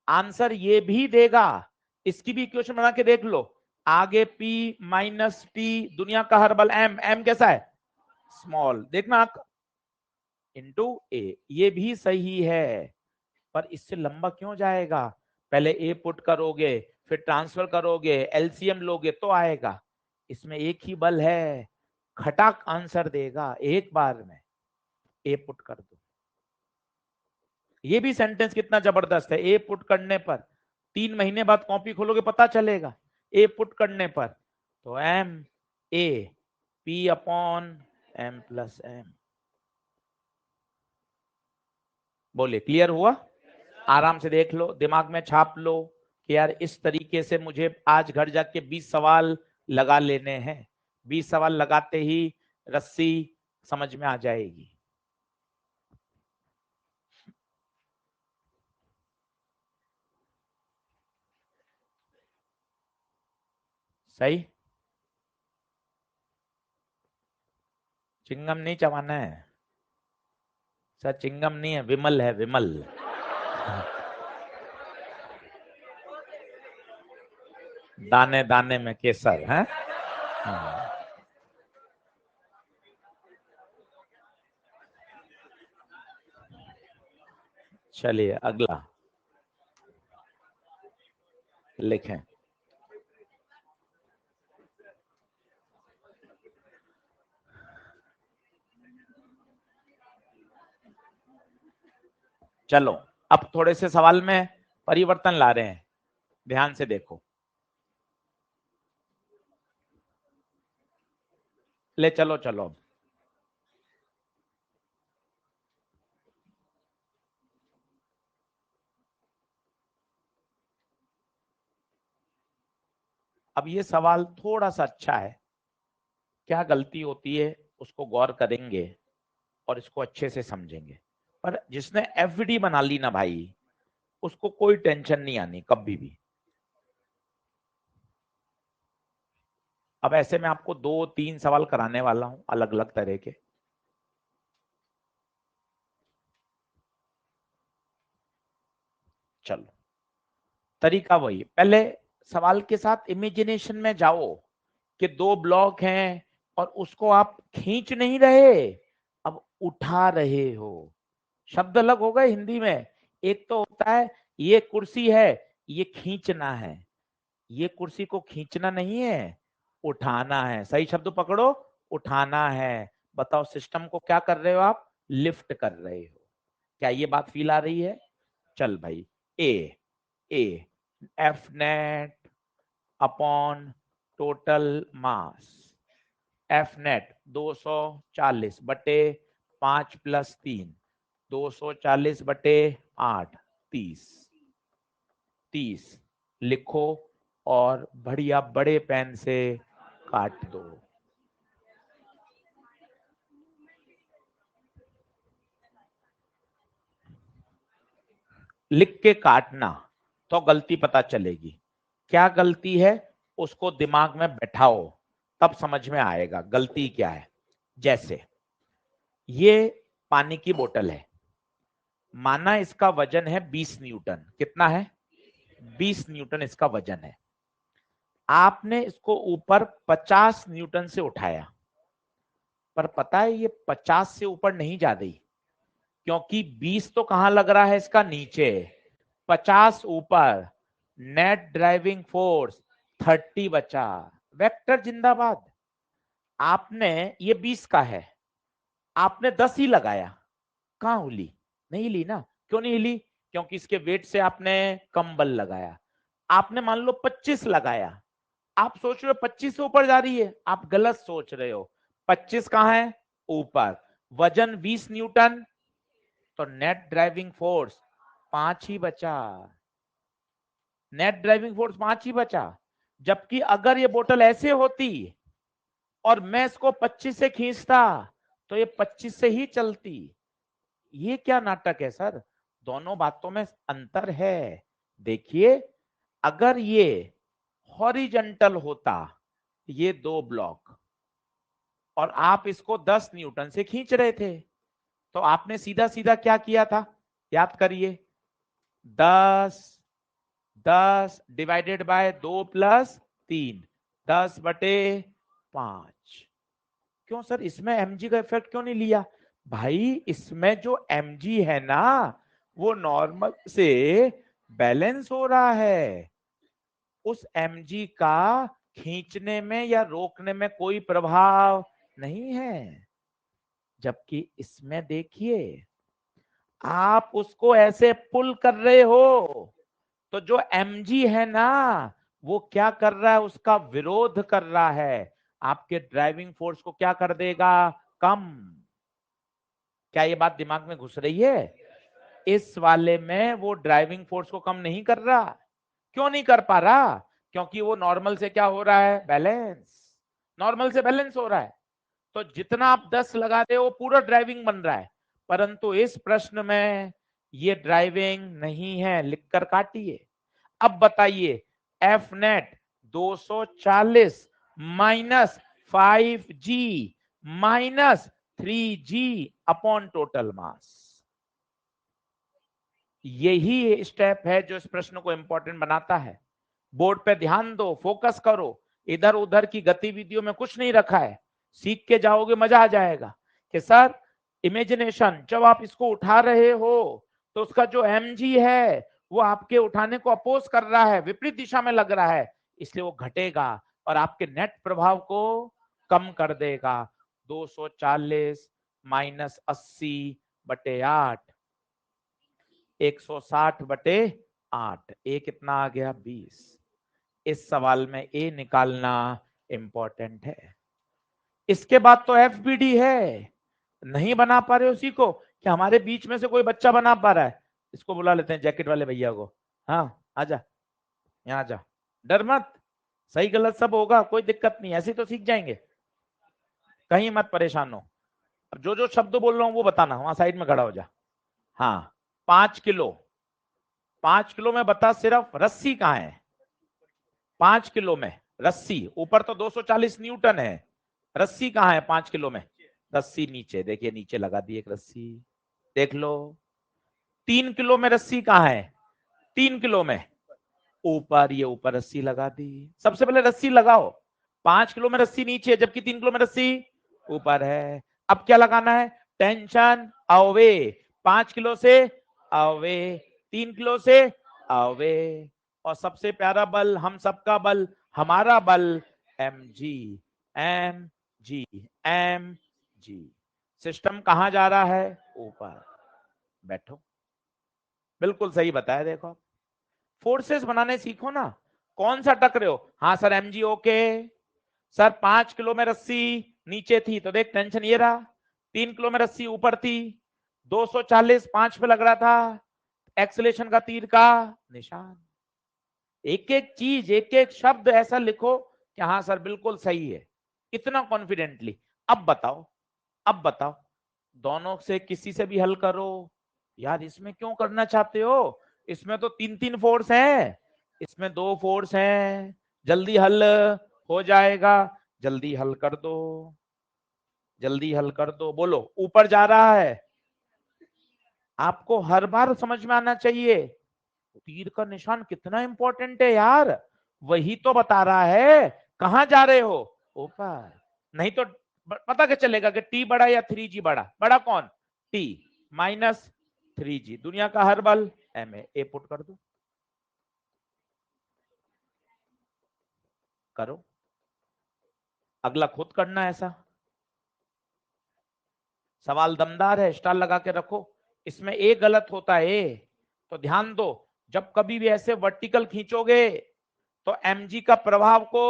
आंसर ये भी देगा, इसकी भी इक्वेशन बना के देख लो। आगे P माइनस टी, दुनिया का हर बल एम, एम कैसा है? स्मॉल, देखना इंटू ए, ये भी सही है। पर इससे लंबा क्यों जाएगा? पहले ए पुट करोगे, फिर ट्रांसफर करोगे, एलसीएम लोगे तो आएगा। इसमें एक ही बल है, खटाक आंसर देगा एक बार में। ए पुट कर दो, ये भी सेंटेंस कितना जबरदस्त है। ए पुट करने पर 3 महीने बाद कॉपी खोलोगे पता चलेगा, ए पुट करने पर तो M A P upon M plus M. बोले क्लियर हुआ? आराम से देख लो, दिमाग में छाप लो कि यार इस तरीके से मुझे आज घर जाके 20 सवाल लगा लेने हैं। 20 सवाल लगाते ही रस्सी समझ में आ जाएगी। सही? चिंगम नहीं चबाना है सर, चिंगम नहीं है, विमल है, विमल। दाने दाने में केसर है। चलिए अगला लिखें। चलो अब थोड़े से सवाल में परिवर्तन ला रहे हैं, ध्यान से देखो। ले चलो चलो, अब ये सवाल थोड़ा सा अच्छा है, क्या गलती होती है उसको गौर करेंगे और इसको अच्छे से समझेंगे। पर जिसने एफडी बना ली ना भाई, उसको कोई टेंशन नहीं आनी कभी भी। अब ऐसे में आपको 2-3 सवाल कराने वाला हूं अलग अलग तरह के, चलो तरीका वही, पहले सवाल के साथ इमेजिनेशन में जाओ कि दो ब्लॉक हैं और उसको आप खींच नहीं रहे, अब उठा रहे हो। शब्द अलग हो गए हिंदी में। एक तो होता है ये कुर्सी है, ये खींचना है, ये कुर्सी को खींचना नहीं है, उठाना है। सही शब्द पकड़ो, उठाना है। बताओ सिस्टम को क्या कर रहे हो आप, लिफ्ट कर रहे हो। क्या ये बात फील आ रही है? चल भाई, A F net upon total mass, F net 240 बटे 5 + 3, 240 बटे 8, 30 लिखो और बढ़िया बड़े पेन से काट दो। लिख के काटना तो गलती पता चलेगी। क्या गलती है उसको दिमाग में बैठाओ, तब समझ में आएगा गलती क्या है। जैसे ये पानी की बोतल है, माना इसका वजन है 20 न्यूटन। कितना है? 20 न्यूटन इसका वजन है। आपने इसको ऊपर 50 न्यूटन से उठाया, पर पता है ये 50 से ऊपर नहीं जा रही, क्योंकि 20 तो कहां लग रहा है इसका, नीचे, 50 ऊपर। नेट ड्राइविंग फोर्स 30 बचा। वेक्टर जिंदाबाद। आपने ये 20 का है, आपने 10 ही लगाया, कहां हिली? नहीं हिली ना। क्यों नहीं हिली? क्योंकि इसके वेट से आपने कम बल लगाया। आपने मान लो 25 लगाया, आप सोच रहे हो 25 से ऊपर जा रही है, आप गलत सोच रहे हो। 25 कहां है? ऊपर। वजन 20 न्यूटन, तो नेट ड्राइविंग फोर्स 5 ही बचा। नेट ड्राइविंग फोर्स 5 ही बचा। जबकि अगर ये बोतल ऐसे होती और मैं इसको 25 से खींचता तो ये 25 से ही चलती। ये क्या नाटक है सर? दोनों बातों में अंतर है। देखिए, अगर ये हॉरिजॉन्टल होता, ये दो ब्लॉक, और आप इसको 10 न्यूटन से खींच रहे थे, तो आपने सीधा सीधा क्या किया था? याद करिए, 10 10 डिवाइडेड बाय 2 + 3, 10/5। क्यों सर, इसमें mg का इफेक्ट क्यों नहीं लिया? भाई इसमें जो mg है ना, वो नॉर्मल से बैलेंस हो रहा है। उस mg का खींचने में या रोकने में कोई प्रभाव नहीं है। जबकि इसमें देखिए, आप उसको ऐसे पुल कर रहे हो, तो जो mg है ना, वो क्या कर रहा है? उसका विरोध कर रहा है। आपके ड्राइविंग फोर्स को क्या कर देगा? कम। क्या ये बात दिमाग में घुस रही है? इस वाले में वो ड्राइविंग फोर्स को कम नहीं कर रहा। क्यों नहीं कर पा रहा? क्योंकि वो नॉर्मल से क्या हो रहा है? बैलेंस। नॉर्मल से बैलेंस हो रहा है। तो जितना आप 10 लगा दे वो पूरा ड्राइविंग बन रहा है, परंतु इस प्रश्न में ये ड्राइविंग नहीं है। लिखकर काटिए। अब बताइए, F net 240 minus 5g minus 3g upon total मास। यही स्टेप है जो इस प्रश्न को इंपॉर्टेंट बनाता है। बोर्ड पे ध्यान दो, फोकस करो। इधर उधर की गतिविधियों में कुछ नहीं रखा है। सीख के जाओगे, मजा आ जाएगा। कि सर इमेजिनेशन, जब आप इसको उठा रहे हो तो उसका जो mg है वो आपके उठाने को अपोज कर रहा है, विपरीत दिशा में लग रहा है, इसलिए वो घटेगा और आपके नेट प्रभाव को कम कर देगा। 240 माइनस 80/8, 160/8। ए कितना आ गया? 20। इस सवाल में ए निकालना इंपॉर्टेंट है। इसके बाद तो एफबीडी है। नहीं बना पा रहे उसी को, कि हमारे बीच में से कोई बच्चा बना पा रहा है? इसको बुला लेते हैं, जैकेट वाले भैया को। हाँ आजा, यहाँ आजा, डर मत। सही गलत सब होगा, कोई दिक्कत नहीं, ऐसे तो सीख जाएंगे। कहीं मत परेशान हो। अब जो जो शब्द बोल रहा हूं वो बताना, वहां साइड में खड़ा हो जा। हाँ, 5 किलो। 5 किलो में बता, सिर्फ रस्सी कहाँ है? 5 किलो में रस्सी, ऊपर तो 240 न्यूटन है, रस्सी कहाँ है 5 किलो में? रस्सी नीचे, देखिए नीचे लगा दी एक रस्सी, देख लो। 3 किलो में रस्सी कहाँ है? 3 किलो में ऊपर, ये ऊपर रस्सी लगा दी। सबसे पहले रस्सी लगाओ। 5 किलो में रस्सी नीचे है, जबकि 3 किलो में रस्सी ऊपर है। अब क्या लगाना है? Tension away. 5 किलो से अवे, 3 किलो से अवे, और सबसे प्यारा बल, हम सबका बल, हमारा बल, mg, mg, mg। सिस्टम कहां जा रहा है? ऊपर। बैठो, बिल्कुल सही बताया। देखो, फोर्सेस बनाने सीखो ना। कौन सा टक रहे हो? हाँ sir mg okay. Sir 5 kilo में रस्सी नीचे थी तो देख टेंशन ये रहा, 3 किलो में रस्सी ऊपर थी, 240 5 पे लग रहा था, एक्सेलेरेशन का तीर का निशान। एक एक चीज, एक एक शब्द ऐसा लिखो कि हाँ सर बिल्कुल सही है, इतना कॉन्फिडेंटली। अब बताओ, अब बताओ, दोनों से किसी से भी हल करो। यार इसमें क्यों करना चाहते हो? इसमें तो 3 फोर्स है, इसमें 2 फोर्स हैं, जल्दी हल हो जाएगा। जल्दी हल कर दो, जल्दी हल कर दो। बोलो, ऊपर जा रहा है। आपको हर बार समझ में आना चाहिए तीर का निशान कितना इंपॉर्टेंट है यार। वही तो बता रहा है कहां जा रहे हो, ऊपर। नहीं तो पता क्या चलेगा कि टी बड़ा या 3g बड़ा? बड़ा कौन? टी माइनस 3g, दुनिया का हर बल एम ए पुट कर दो। करो, अगला खुद करना ऐसा। सवाल दमदार है, स्टार लगा के रखो। इसमें एक गलत होता है तो ध्यान दो, जब कभी भी ऐसे वर्टिकल खींचोगे तो mg का प्रभाव को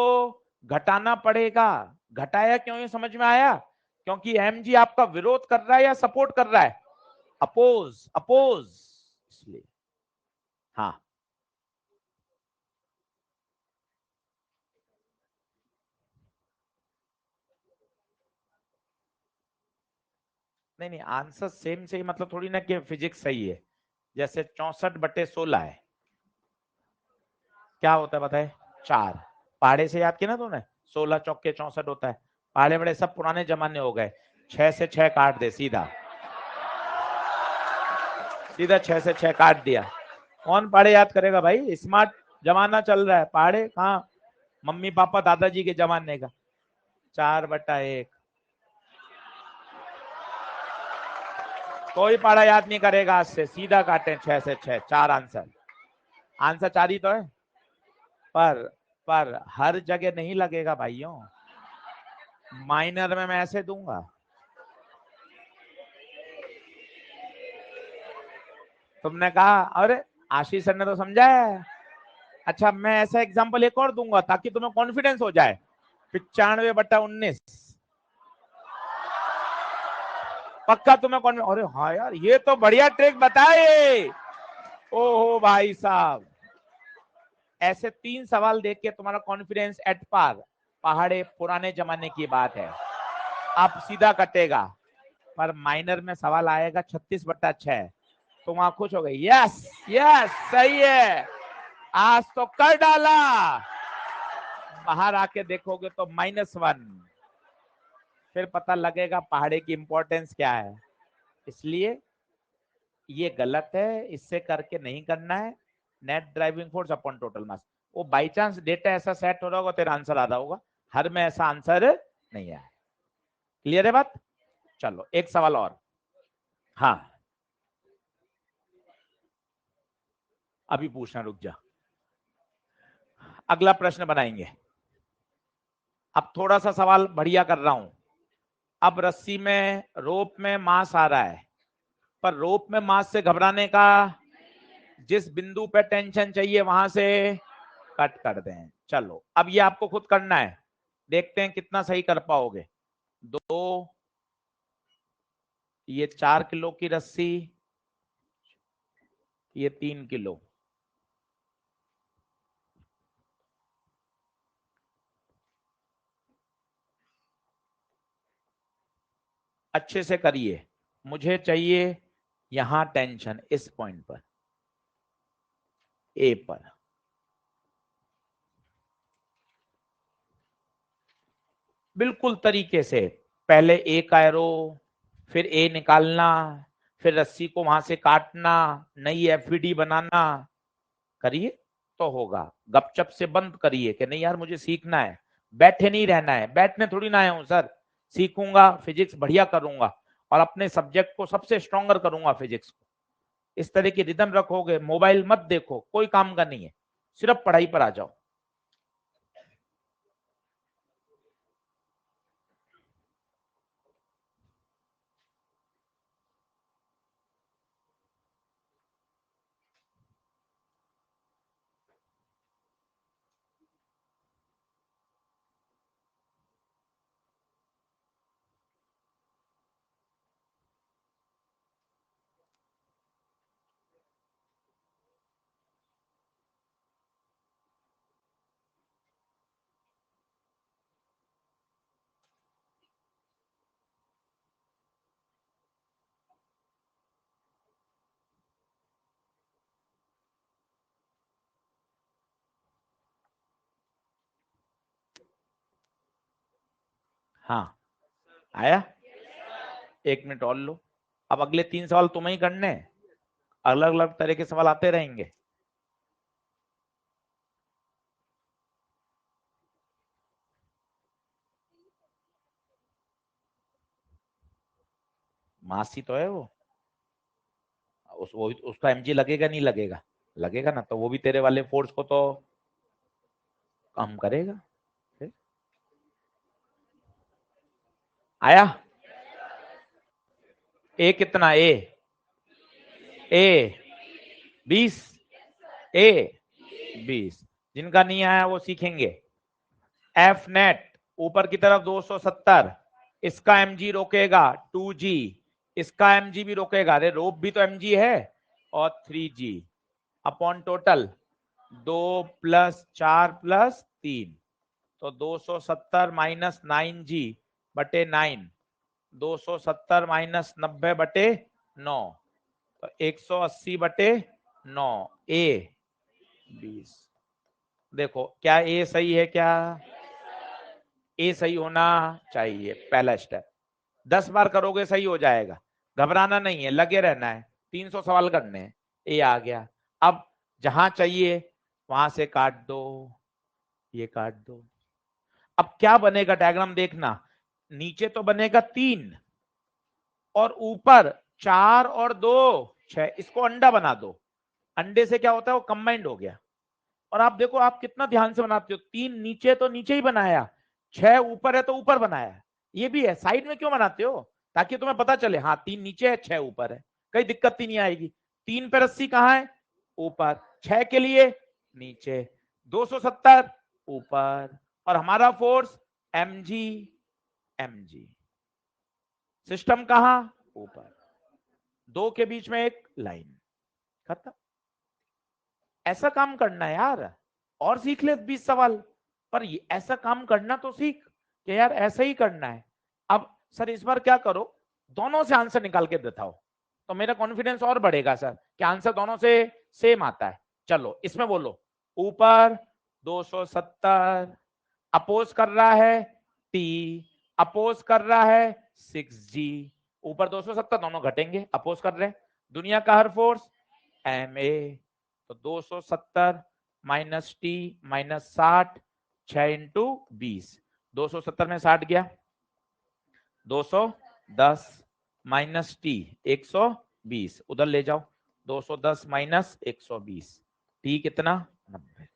घटाना पड़ेगा। घटाया क्यों, ये समझ में आया? क्योंकि mg आपका विरोध कर रहा है या सपोर्ट कर रहा है? अपोज, अपोज, इसलिए। हाँ, नहीं नहीं, आंसर सेम से ही मतलब थोड़ी ना कि फिजिक्स सही है। जैसे 64/16 है, क्या होता है बताए? 4। पहाड़े से याद किया ना तूने, 16 चौके 64 होता है। पहाड़े बड़े सब पुराने जमाने हो गए। 6 से 6 काट दे, सीधा सीधा 6 से 6 काट दिया। कौन पहाड़े याद करेगा भाई? स्मार्ट जमाना चल रहा है, पहाड़े कहाँ मम्मी पापा दादाजी के जमाने का। 4/1। कोई पहाड़ा याद नहीं करेगा आज से, सीधा काटे 6 से 6, 4 आंसर। आंसर 4 ही तो है, पर हर जगह नहीं लगेगा भाइयों। माइनर में मैं ऐसे दूंगा। तुमने कहा अरे आशीष सर ने तो समझाया है। अच्छा, मैं ऐसा एग्जांपल एक और दूंगा ताकि तुम्हें कॉन्फिडेंस हो जाए। 95/19 पक्का तुम्हें कौन? अरे हाँ यार, ये तो बढ़िया ट्रिक बताए। ओहो भाई साहब, ऐसे 3 सवाल देख के तुम्हारा कॉन्फिडेंस एट पार। पहाड़े पुराने जमाने की बात है, अब सीधा कटेगा। पर माइनर में सवाल आएगा 36/6, तुम वहां खुश हो गई। यस यस, सही है, आज तो कर डाला। बाहर आके देखोगे तो -1, फिर पता लगेगा पहाड़े की इंपॉर्टेंस क्या है। इसलिए ये गलत है, इससे करके नहीं करना है। Net driving force upon total मास। वो बाई चांस डेटा ऐसा सेट हो रहा होगा, तेरा आंसर आधा होगा, हर में ऐसा आंसर नहीं है। क्लियर है बात? चलो एक सवाल और। हाँ, अभी पूछना, रुक जा, अगला प्रश्न बनाएंगे। अब थोड़ा सा सवाल बढ़िया कर रहा हूं। अब रस्सी में, रोप में मास आ रहा है, पर रोप में मास से घबराने का, जिस बिंदु पे टेंशन चाहिए वहां से कट कर दें। चलो अब ये आपको खुद करना है, देखते हैं कितना सही कर पाओगे। 2, ये 4 किलो की रस्सी, ये 3 किलो। अच्छे से करिए, मुझे चाहिए यहां टेंशन, इस पॉइंट पर, ए पर। बिल्कुल तरीके से, पहले ए का एरो, फिर ए निकालना, फिर रस्सी को वहां से काटना, नई एफवीडी बनाना, करिए तो होगा। गपचप से बंद करिए कि नहीं यार मुझे सीखना है, बैठे नहीं रहना है। बैठने थोड़ी ना आया हूं सर, सीखूंगा, फिजिक्स बढ़िया करूंगा और अपने सब्जेक्ट को सबसे स्ट्रॉन्गर करूंगा फिजिक्स को। इस तरह की रिदम रखोगे, मोबाइल मत देखो, कोई काम का नहीं है, सिर्फ पढ़ाई पर आ जाओ। हाँ आया, 1 मिनट और लो। अब अगले 3 सवाल तुम्हें ही करने हैं, अलग अलग तरह के सवाल आते रहेंगे। मासी तो है वो, वो उसका एमजी लगेगा नहीं लगेगा? लगेगा ना, तो वो भी तेरे वाले फोर्स को तो कम करेगा। आया? ए कितना? ए 20, ए 20। जिनका नहीं आया वो सीखेंगे। एफ नेट ऊपर की तरफ 270, इसका एमजी रोकेगा 2G, इसका एमजी भी रोकेगा, अरे रोप भी तो एमजी है, और 3G अपॉन टोटल 2 + 4 + 3, तो 270 - 9G बटे 9, 270 - 90 बटे 9, तो 180 बटे 9, ए 20। देखो क्या ए सही है क्या? ए सही होना चाहिए, पहला स्टेप। 10 बार करोगे सही हो जाएगा, घबराना नहीं है, लगे रहना है, 300 सवाल करने हैं। ए आ गया। अब जहां चाहिए वहां से काट दो, ये काट दो। अब क्या बनेगा डायग्राम देखना, नीचे तो बनेगा 3 और ऊपर 4 और 2 6, इसको अंडा बना दो। अंडे से क्या होता है, वो कंबाइंड हो गया। और आप देखो आप कितना ध्यान से बनाते हो, 3 नीचे तो नीचे ही बनाया, 6 ऊपर है तो ऊपर बनाया। ये भी है, साइड में क्यों बनाते हो? ताकि तुम्हें पता चले हाँ 3 नीचे है 6 ऊपर है, कहीं दिक्कत ही नहीं आएगी। 3 पे रस्सी कहाँ है? ऊपर। 6 के लिए नीचे, 270 ऊपर, और हमारा फोर्स mg, mg। सिस्टम कहाँ? ऊपर। 2 के बीच में एक लाइन, खत्म। ऐसा काम करना है यार, और सीख ले 20 सवाल, पर ऐसा काम करना तो सीख कि यार ऐसा ही करना है। अब सर इस बार क्या करो, दोनों से आंसर निकाल के दिखाओ, तो मेरा कॉन्फिडेंस और बढ़ेगा सर कि आंसर दोनों से सेम आता है। चलो इसमें बोलो, ऊपर 270, अपोज कर रहा है टी, अपोज कर रहा है 6G, ऊपर 270, दोनों घटेंगे, अपोज कर रहे हैं। दुनिया का हर फोर्स ma, तो 270 माइनस टी माइनस 60, 6 × 20, 270 में 60 गया, 210 माइनस टी 120, उधर ले जाओ, 210 माइनस 120, टी कितना? 90।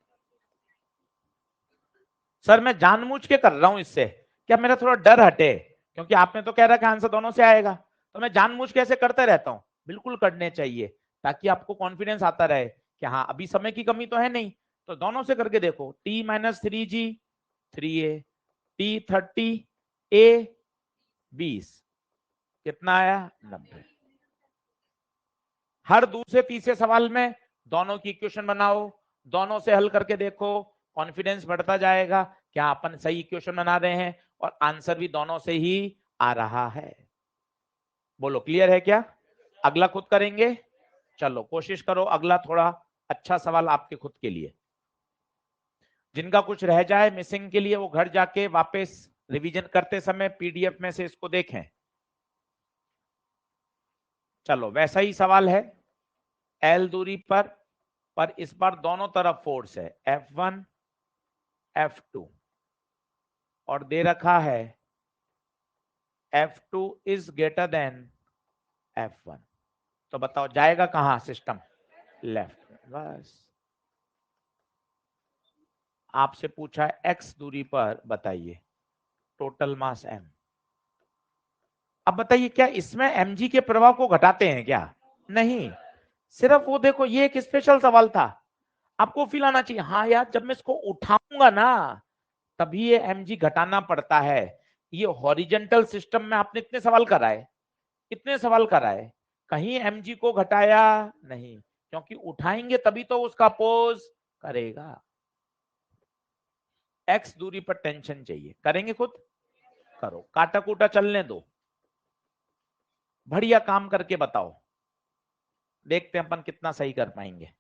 सर मैं जानबूझ के कर रहा हूं इससे, क्या मेरा थोड़ा डर हटे, क्योंकि आपने तो कह रहा कि आंसर दोनों से आएगा, तो मैं जानबूझ के ऐसे करते रहता हूं। बिल्कुल करने चाहिए, ताकि आपको कॉन्फिडेंस आता रहे कि हाँ अभी समय की कमी तो है नहीं, तो दोनों से करके देखो। T minus 3G 3a, T 30, ए 20, कितना आया? 90। हर दूसरे तीसरे सवाल में दोनों की इक्वेशन बनाओ, दोनों से हल करके देखो, कॉन्फिडेंस बढ़ता जाएगा क्या अपन सही इक्वेशन बना रहे हैं और आंसर भी दोनों से ही आ रहा है। बोलो क्लियर है क्या? अगला खुद करेंगे, चलो कोशिश करो अगला थोड़ा अच्छा सवाल आपके खुद के लिए। जिनका कुछ रह जाए मिसिंग के लिए, वो घर जाके वापस रिवीजन करते समय पीडीएफ में से इसको देखें। चलो वैसा ही सवाल है, एल दूरी पर पर इस बार दोनों तरफ फोर्स है F1 F2 और दे रखा है F2 is greater than F1। तो बताओ जाएगा कहां सिस्टम? लेफ्ट में। बस आपसे पूछा है x दूरी पर बताइए टोटल मास m। अब बताइए क्या इसमें mg के प्रभाव को घटाते हैं क्या? नहीं, सिर्फ वो देखो ये एक स्पेशल सवाल था, आपको फील आना चाहिए हाँ यार जब मैं इसको उठाऊंगा ना तभी ये mg घटाना पड़ता है। ये हॉरिजेंटल सिस्टम में आपने इतने सवाल कराए, इतने सवाल कराए, कहीं mg को घटाया नहीं, क्योंकि उठाएंगे तभी तो उसका पोज करेगा। x दूरी पर टेंशन चाहिए, करेंगे खुद? करो, काटा कूटा चलने दो, बढ़िया काम करके बताओ, देखते हैं अपन कितना सही कर पाएंगे।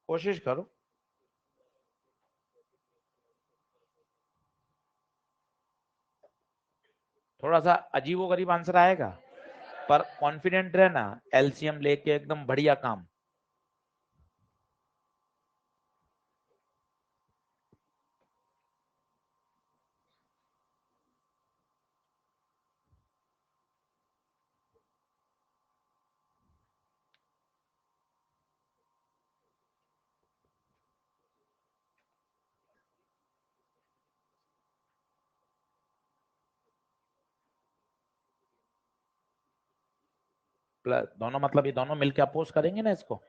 कोशिश करो। थोड़ा सा अजीबोगरीब आंसर आएगा पर कॉन्फिडेंट रहना, एलसीएम लेके एकदम बढ़िया काम। प्लस दोनों मतलब ये दोनों मिलके अपोज करेंगे ना, इसको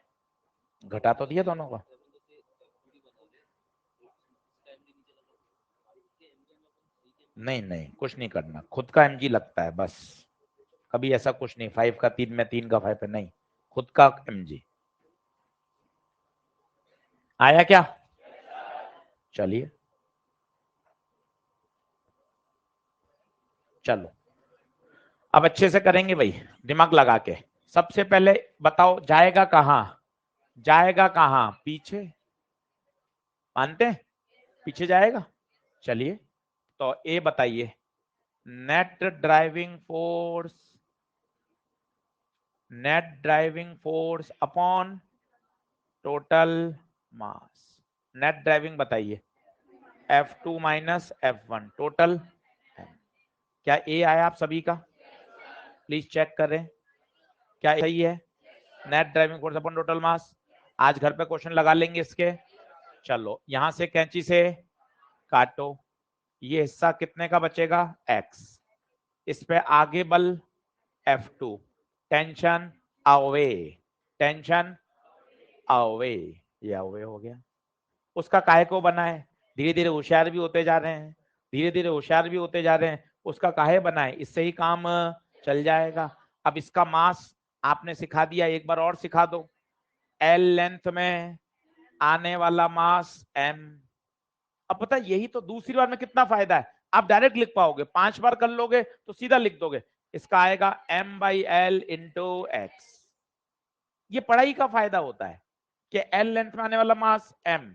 घटा तो दिया दोनों का। नहीं नहीं कुछ नहीं करना, खुद का एमजी लगता है बस, कभी ऐसा कुछ नहीं 5 का 3 में 3 का 5 पे नहीं, खुद का एमजी। आया क्या? चलिए चलो अब अच्छे से करेंगे भाई, दिमाग लगा के। सबसे पहले बताओ जाएगा कहां? जाएगा कहां? पीछे, मानते हैं पीछे जाएगा। चलिए तो ए बताइए, net driving force, net driving force upon total मास। नेट ड्राइविंग बताइए F2 माइनस F1 टोटल। क्या ए आया आप सभी का? प्लीज चेक करें क्या सही है। Net driving force upon total मास, आज घर पे क्वेश्चन लगा लेंगे इसके। चलो यहां से कैंची से काटो, ये हिस्सा कितने का बचेगा? x, इस पे आगे बल F2, tension away, tension away, ये अवे हो गया। उसका काहे को बना है? धीरे धीरे होशियार भी होते जा रहे हैं, धीरे धीरे होशियार भी होते जा रहे हैं, उसका काहे बना है, इससे ही काम चल जाएगा। अब इसका मास आपने सिखा दिया, एक बार और सिखा दो। L लेंथ में आने वाला मास m। अब पता है यही तो दूसरी बार में कितना फायदा है, आप डायरेक्ट लिख पाओगे, 5 बार कर लोगे तो सीधा लिख दोगे, इसका आएगा m/l इंटू एक्स। ये पढ़ाई का फायदा होता है कि l लेंथ में आने वाला मास m,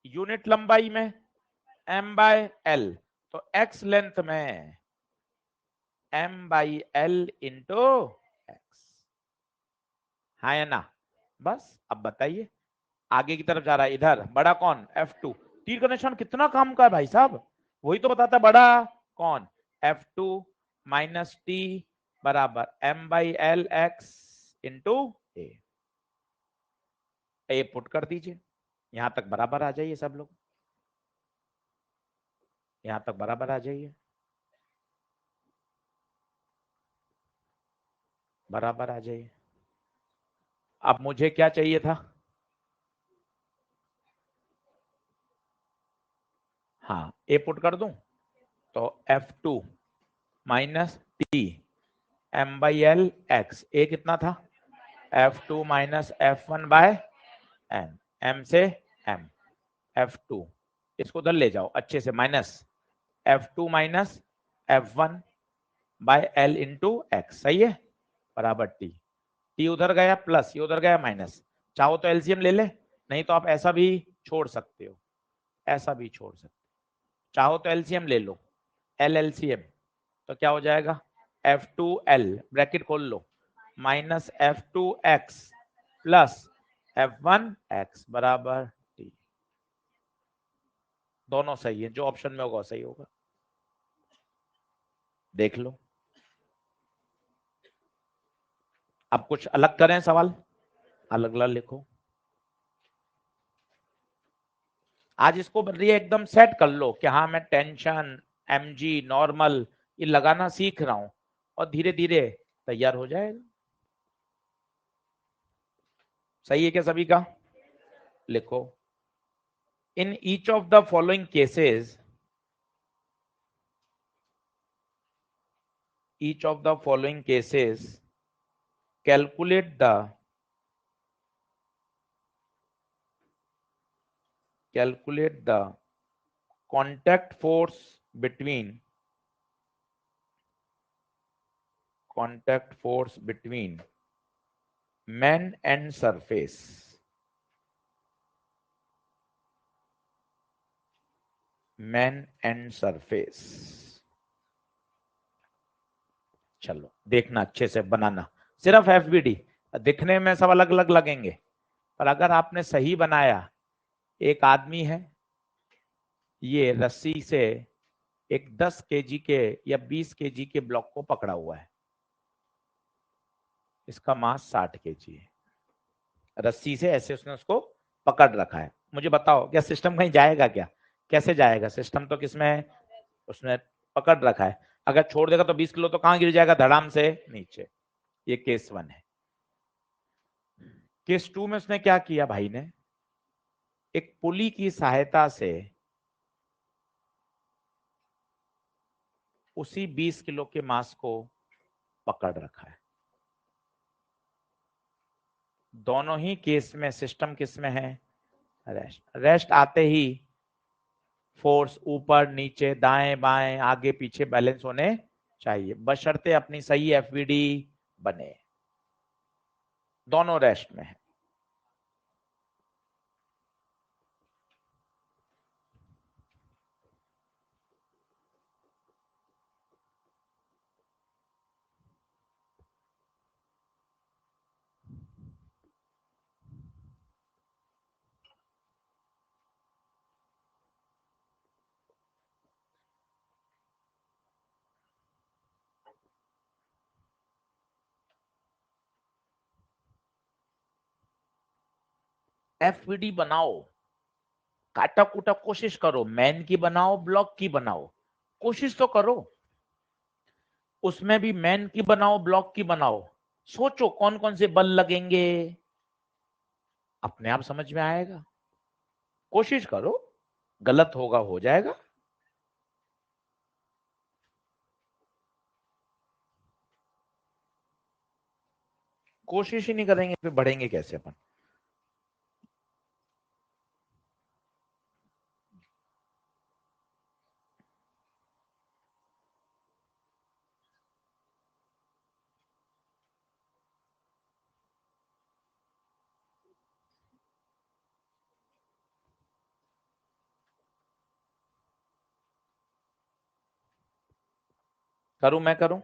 यूनिट लंबाई में m/l, तो x लेंथ में m/l इंटू एक्स। हाँ या ना? बस अब बताइए आगे की तरफ जा रहा है, इधर बड़ा कौन, F2। तीर का निशान कितना काम का है भाई साहब, वही तो बताता है बड़ा कौन, F2 माइनस टी बराबर M/L(x) इंटू ए पुट कर दीजिए। यहां तक बराबर आ जाइए सब लोग, यहां तक बराबर आ जाइए, बराबर आ जाइए। अब मुझे क्या चाहिए था, हाँ ए पुट कर दूं तो F2 माइनस टी M/L(x), ए कितना था F2 माइनस F1/m, m से m, F2 इसको उधर ले जाओ अच्छे से, minus F2 minus F1/L into x, सही है, बराबर टी। टी उधर गया प्लस, ये उधर गया माइनस, चाहो तो एलसीएम ले ले, नहीं तो आप ऐसा भी छोड़ सकते हो, ऐसा भी छोड़ सकते हो, चाहो तो एलसीएम ले लो, एल एलसीएम तो क्या हो जाएगा, F2L ब्रैकेट खोल लो माइनस F2x प्लस F1x बराबर टी। दोनों सही है, जो ऑप्शन में होगा सही होगा, देख लो। अब कुछ अलग करें सवाल, अलग अलग लिखो। आज इसको बदलिए, एकदम सेट कर लो कि हाँ मैं टेंशन एमजी नॉर्मल ये लगाना सीख रहा हूं, और धीरे धीरे तैयार हो जाएगा। सही है क्या सभी का, लिखो। In each of the following cases, each of the following cases calculate the contact force between man and surface, man and surface। चलो देखना अच्छे से बनाना, सिर्फ एफबीडी, दिखने में सब अलग अलग लगेंगे, पर अगर आपने सही बनाया, एक आदमी है ये रस्सी से एक 10 केजी के या 20 केजी के ब्लॉक को पकड़ा हुआ है, इसका मास 60 केजी है, रस्सी से ऐसे उसने उसको पकड़ रखा है। मुझे बताओ क्या सिस्टम कहीं जाएगा क्या, कैसे जाएगा सिस्टम, तो किसमें है, उसने पकड़ रखा है, अगर छोड़ देगा तो 20 किलो तो कहां गिर जाएगा, धड़ाम से नीचे। ये केस 1 है। केस 2 में उसने क्या किया भाई ने, एक पुली की सहायता से उसी 20 किलो के मास को पकड़ रखा है। दोनों ही केस में सिस्टम किसमें है, रेस्ट। रेस्ट आते ही फोर्स ऊपर नीचे दाएं बाएं आगे पीछे बैलेंस होने चाहिए, बशर्ते अपनी सही एफवीडी बने, दोनों रेस्ट में है। एफवीडी बनाओ, काटा कूटा कोशिश करो, मैन की बनाओ ब्लॉक की बनाओ, कोशिश तो करो, उसमें भी मैन की बनाओ ब्लॉक की बनाओ, सोचो कौन कौन से बल लगेंगे, अपने आप समझ में आएगा, कोशिश करो, गलत होगा हो जाएगा। कोशिश ही नहीं करेंगे फिर बढ़ेंगे कैसे अपन। करूं मैं करूं,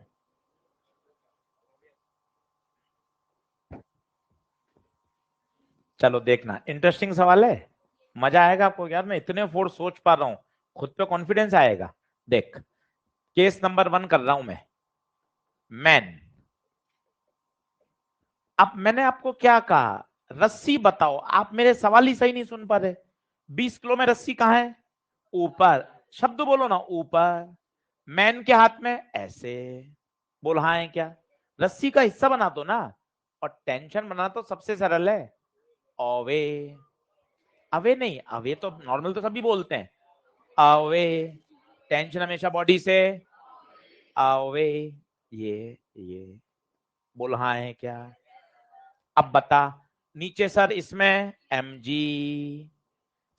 चलो देखना, इंटरेस्टिंग सवाल है, मजा आएगा आपको यार, मैं इतने फोर्स सोच पा रहा हूं, खुद पे कॉन्फिडेंस आएगा। देख, केस नंबर 1 कर रहा हूं मैं, मैन। अब मैंने आपको क्या कहा, रस्सी बताओ, आप मेरे सवाल ही सही नहीं सुन पा रहे। 20 किलो में रस्सी कहां है, ऊपर, शब्द बोलो ना, ऊपर। मैन के हाथ में ऐसे, बोल हाँ है क्या, रस्सी का हिस्सा बना दो ना। और टेंशन बनाना तो सबसे सरल है, अवे। अवे नहीं, अवे तो नॉर्मल तो सभी बोलते हैं, अवे। टेंशन हमेशा बॉडी से अवे, ये बोल हाँ है क्या। अब बता, नीचे सर इसमें mg,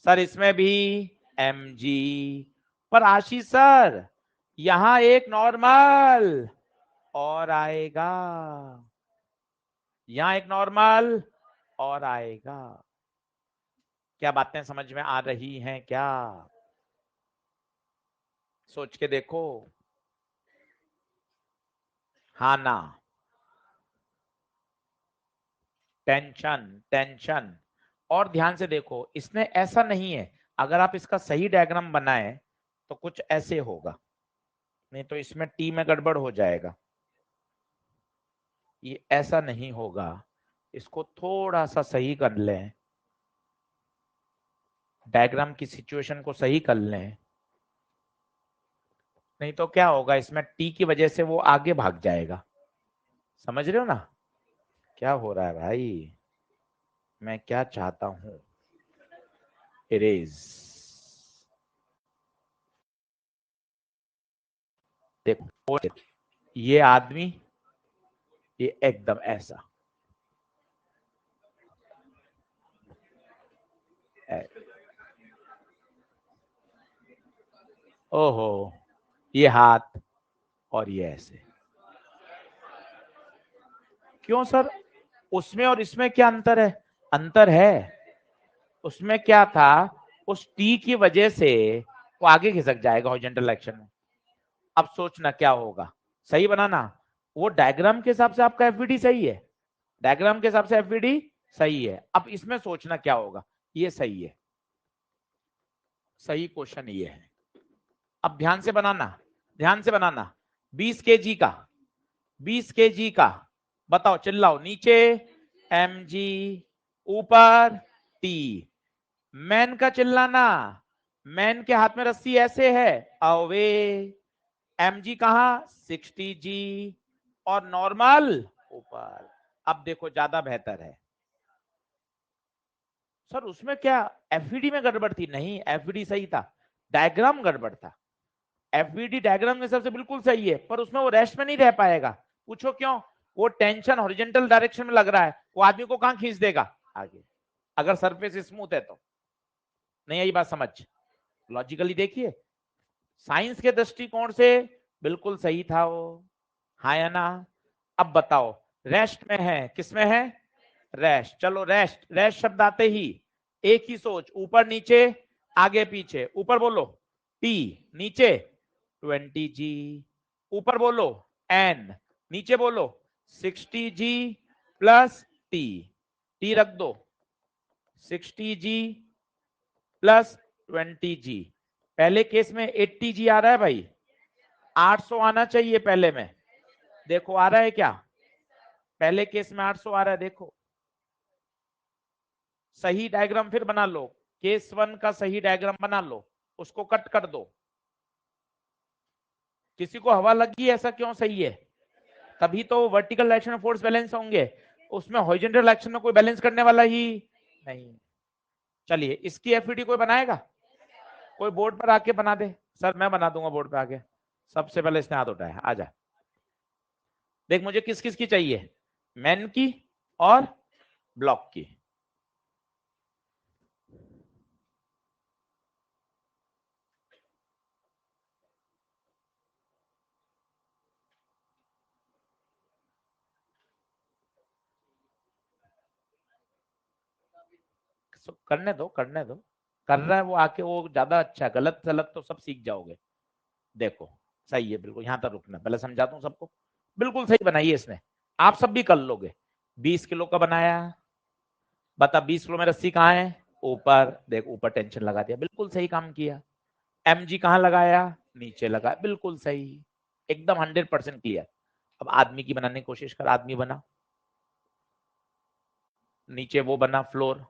सर इसमें भी mg, पर आशीष सर यहां एक नॉर्मल और आएगा, यहां एक नॉर्मल और आएगा। क्या बातें समझ में आ रही हैं क्या, सोच के देखो, हाँ ना। Tension, tension. और ध्यान से देखो, इसने ऐसा नहीं है, अगर आप इसका सही डायग्राम बनाए तो कुछ ऐसे होगा, नहीं तो इसमें टी में गड़बड़ हो जाएगा। ये ऐसा नहीं होगा, इसको थोड़ा सा सही कर लें, डायग्राम की सिचुएशन को सही कर लें, नहीं तो क्या होगा, इसमें टी की वजह से वो आगे भाग जाएगा। समझ रहे हो ना क्या हो रहा है भाई, मैं क्या चाहता हूं। इरेज, देखो ये आदमी, ये एकदम ऐसा, ओहो, ये हाथ और ये ऐसे, क्यों सर, उसमें और इसमें क्या अंतर है, अंतर है। उसमें क्या था, उस टी की वजह से वो आगे खिसक जाएगा हॉरिजॉन्टल एक्शन में। अब सोचना क्या होगा, सही बनाना, वो डायग्राम के हिसाब से आपका एफवीडी सही है, डायग्राम के हिसाब से एफवीडी सही है। अब इसमें सोचना क्या होगा, ये सही है, सही क्वेश्चन ये है। अब ध्यान से बनाना, ध्यान से बनाना, 20 केजी का, 20 केजी का, बताओ चिल्लाओ, नीचे mg, ऊपर t। मैन का चिल्लाना, मैन के हाथ में रस्सी ऐसे है, अवे, mg कहा 60g, और नॉर्मल ऊपर। अब देखो ज्यादा बेहतर है सर, उसमें क्या एफवीडी में गड़बड़ थी, नहीं एफवीडी सही था, डायग्राम गड़बड़ था। एफवीडी डायग्राम के हिसाब से बिल्कुल सही है, पर उसमें वो रेस्ट में नहीं रह पाएगा। पूछो क्यों, वो टेंशन हॉरिजॉन्टल डायरेक्शन में लग रहा है, वो आदमी को कहां खींच देगा आगे, अगर सरफेस स्मूथ है तो। नहीं आई बात समझ, लॉजिकली देखिए, साइंस के दृष्टिकोण से बिल्कुल सही था वो, हाँ या ना। अब बताओ, रेस्ट में है, किसमें है, रेस्ट। चलो रेस्ट, रेस्ट शब्द आते ही एक ही सोच, ऊपर नीचे आगे पीछे, ऊपर बोलो टी, नीचे 20g, ऊपर बोलो n, नीचे बोलो 60g प्लस टी, टी रख दो 60g प्लस 20g। पहले केस में 80g आ रहा है भाई, 800 आना चाहिए पहले में, देखो आ रहा है क्या, पहले केस में 800 आ रहा है, देखो सही डायग्राम फिर बना लो, केस 1 का सही डायग्राम बना लो, उसको कट कर दो। किसी को हवा लगी ऐसा क्यों सही है, तभी तो वर्टिकल डायरेक्शन में फोर्स बैलेंस होंगे, उसमें हॉरिजॉन्टल डायरेक्शन में कोई बैलेंस करने वाला ही नहीं। चलिए इसकी एफईडी कोई बनाएगा, कोई बोर्ड पर आके बना दे, सर मैं बना दूंगा बोर्ड पे आके, सबसे पहले इसने हाथ उठाया, आजा देख मुझे किस किस की चाहिए, मैन की और ब्लॉक की। करने दो, करने दो, कर रहा है वो आके, वो ज्यादा अच्छा है, गलत गलत तो सब सीख जाओगे। देखो सही है बिल्कुल, यहां तक रुकना, पहले समझाता हूं सबको, बिल्कुल सही बनाई है इसने, आप सब भी कर लोगे। 20 किलो का बनाया, बता 20 किलो में रस्सी कहाँ है? ऊपर। देख ऊपर टेंशन लगा दिया, बिल्कुल सही काम किया। mg कहाँ लगाया? नीचे लगा, बिल्कुल सही, एकदम 100% क्लियर। अब आदमी की बनाने की कोशिश कर, आदमी बना, नीचे वो बना फ्लोर,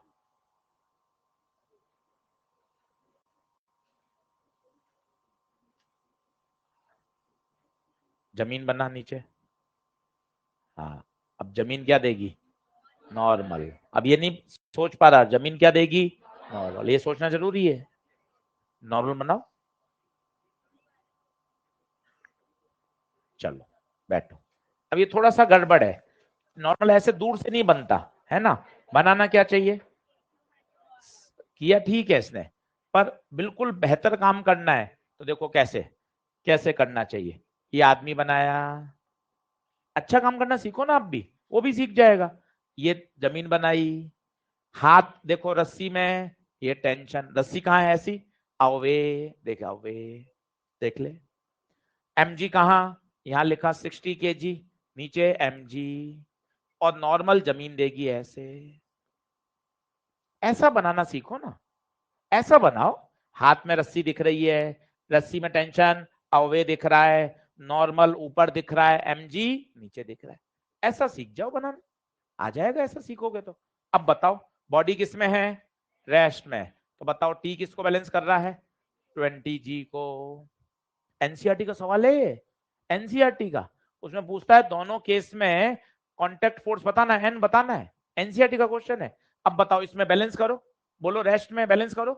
जमीन बना नीचे। हाँ, अब जमीन क्या देगी? नॉर्मल। अब ये नहीं सोच पा रहा जमीन क्या देगी? नॉर्मल। ये सोचना जरूरी है। नॉर्मल बनाओ, चलो बैठो। अब ये थोड़ा सा गड़बड़ है, नॉर्मल ऐसे दूर से नहीं बनता है ना, बनाना क्या चाहिए? किया ठीक है इसने, पर बिल्कुल बेहतर काम करना है तो देखो कैसे कैसे करना चाहिए। ये आदमी बनाया, अच्छा काम करना सीखो ना आप भी, वो भी सीख जाएगा। ये जमीन बनाई, हाथ देखो रस्सी में, ये टेंशन, रस्सी कहाँ है ऐसी? अवे, देख अवे, देख ले। mg कहाँ? यहां लिखा 60 kg, नीचे mg, और नॉर्मल जमीन देगी ऐसे। ऐसा बनाना सीखो ना, ऐसा बनाओ। हाथ में रस्सी दिख रही है, रस्सी में टेंशन, अवे दिख रहा है, नॉर्मल ऊपर दिख रहा है, mg नीचे दिख रहा है। ऐसा सीख जाओ बनाना, आ जाएगा ऐसा सीखोगे तो। अब बताओ बॉडी किस में है? रेस्ट में। तो बताओ टी किसको बैलेंस कर रहा है? 20g को। एनसीईआरटी का सवाल है ये, एनसीईआरटी का। उसमें पूछता है दोनों केस में कांटेक्ट फोर्स बताना है, एन बताना है, एनसीईआरटी का क्वेश्चन है। अब बताओ इसमें बैलेंस करो, बोलो रेस्ट में बैलेंस करो,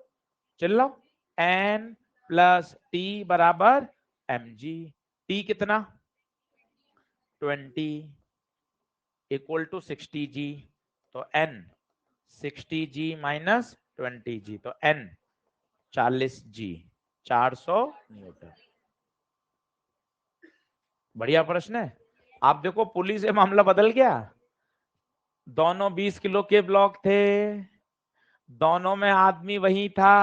चिल्लाओ। एन प्लस टी बराबर mg। टी कितना? 20 इक्वल टू 60g, तो n 60g माइनस 20g, तो n 40g, 400 न्यूटन। बढ़िया प्रश्न है। आप देखो पुलिस से मामला बदल गया, दोनों 20 किलो के ब्लॉक थे, दोनों में आदमी वही था,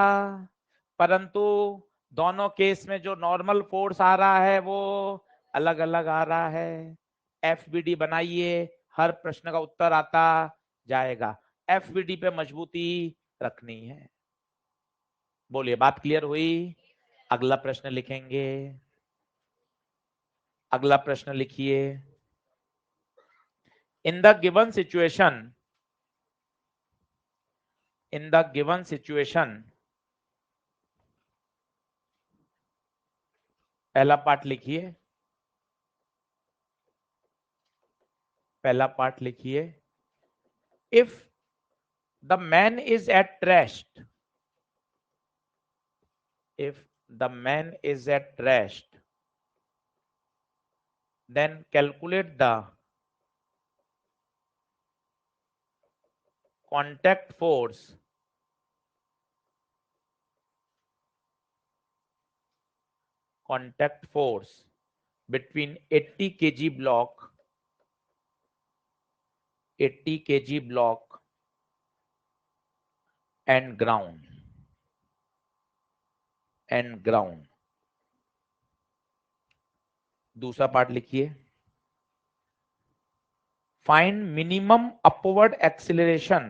परंतु दोनों केस में जो नॉर्मल फोर्स आ रहा है वो अलग अलग आ रहा है। एफबीडी बनाइए, हर प्रश्न का उत्तर आता जाएगा। एफबीडी पे मजबूती रखनी है। बोलिए बात क्लियर हुई? अगला प्रश्न लिखेंगे, अगला प्रश्न लिखिए। In the given situation, in the given situation, पहला पार्ट लिखिए, पहला पार्ट लिखिए। if the man is at rest, if the man is at rest, then calculate the contact force between 80 kg block, 80 kg block and ground, and ground। दूसरा part लिखिए। Find minimum upward acceleration,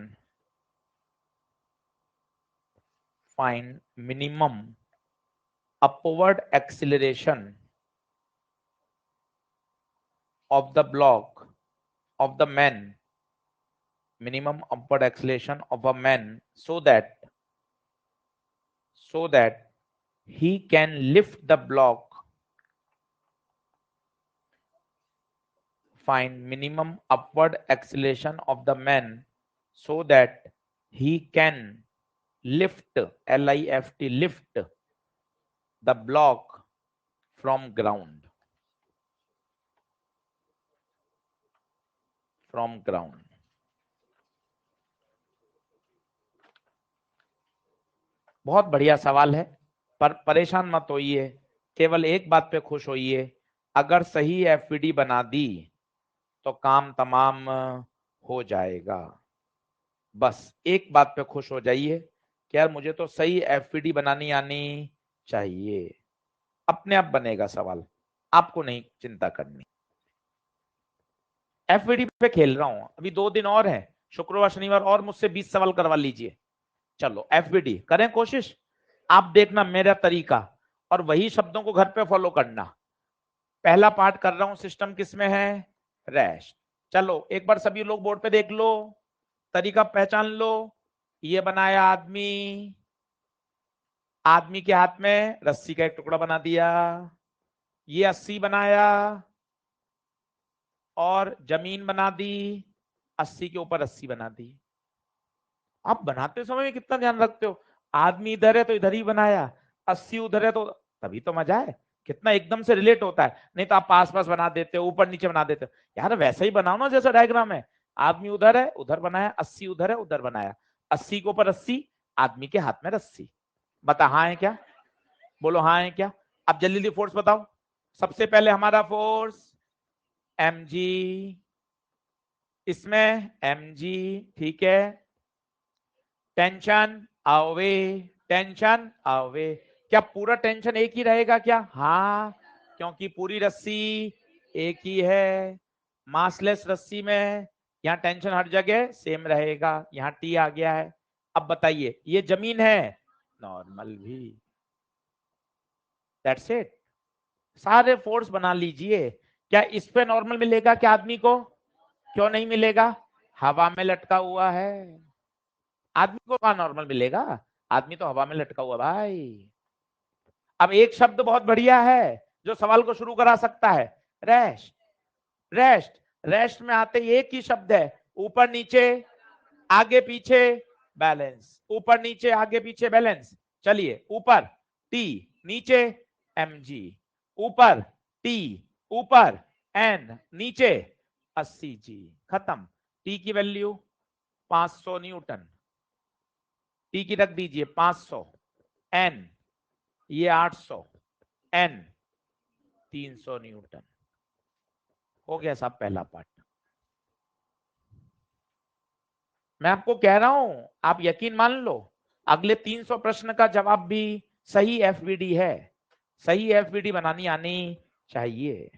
find minimum upward acceleration of the block of the man, minimum upward acceleration of a man, so that he can lift the block. Find minimum upward acceleration of the man so that he can lift, lift, lift the block from ground, from ground। बहुत बढ़िया सवाल है, पर परेशान मत होइए, केवल एक बात पे खुश होइए, अगर सही एफबीडी बना दी तो काम तमाम हो जाएगा। बस एक बात पे खुश हो जाइए कि यार मुझे तो सही एफबीडी बनानी आनी चाहिए, अपने आप बनेगा सवाल, आपको नहीं चिंता करनी। एफबीडी पे खेल रहा हूं, अभी 2 दिन और है, शुक्रवार शनिवार और मुझसे 20 सवाल करवा लीजिए। चलो एफबीडी करें कोशिश, आप देखना मेरा तरीका और वही शब्दों को घर पे फॉलो करना। पहला पार्ट कर रहा हूं, सिस्टम किसमें है, रेस्ट। चलो एक बार सभी लोग बोर्ड पे देख लो, तरीका पहचान लो। ये बनाया आदमी, आदमी के हाथ में रस्सी का एक टुकड़ा बना दिया, ये 80 बनाया और जमीन बना दी, 80 के ऊपर 80 बना दी। आप बनाते समय में कितना ध्यान रखते हो, आदमी इधर है तो इधर ही बनाया, 80 उधर है तो तभी तो मजा है, कितना एकदम से रिलेट होता है। नहीं तो आप पास पास बना देते हो, ऊपर नीचे बना देते हो। यार वैसा ही बनाओ ना जैसा डायग्राम है, आदमी उधर है उधर बनाया, 80 उधर है उधर बनाया, 80 के ऊपर 80, आदमी के हाथ में रस्सी। बता हाँ है क्या, बोलो हाँ है क्या। अब जल्दी जल्दी फोर्स बताओ। सबसे पहले हमारा फोर्स mg, इसमें mg, ठीक है। Tension away, tension away. क्या पूरा टेंशन एक ही रहेगा क्या, हाँ, क्योंकि पूरी रस्सी एक ही है। मासलेस रस्सी में यहाँ टेंशन हर जगह सेम रहेगा, यहाँ टी आ गया है। अब बताइए ये जमीन है, नॉर्मल भी, दैट्स इट। सारे फोर्स बना लीजिए। क्या इस पे नॉर्मल मिलेगा क्या आदमी को, क्यों नहीं मिलेगा, हवा में लटका हुआ है, आदमी को कहां नॉर्मल मिलेगा, आदमी तो हवा में लटका हुआ भाई। अब एक शब्द बहुत बढ़िया है जो सवाल को शुरू करा सकता है, रेस्ट। रेस्ट, रेस्ट में आते एक ही शब्द है, ऊपर नीचे आगे पीछे बैलेंस, ऊपर नीचे आगे पीछे बैलेंस। चलिए ऊपर टी, नीचे mg, ऊपर टी, ऊपर n, नीचे 80g, खत्म। टी की वैल्यू 500 न्यूटन, टी की रख दीजिए 500, n ये 800, n 300 न्यूटन। हो गया साहब पहला पार्ट। मैं आपको कह रहा हूं, आप यकीन मान लो, अगले 300 प्रश्न का जवाब भी सही एफबीडी है। सही एफबीडी बनानी आनी चाहिए।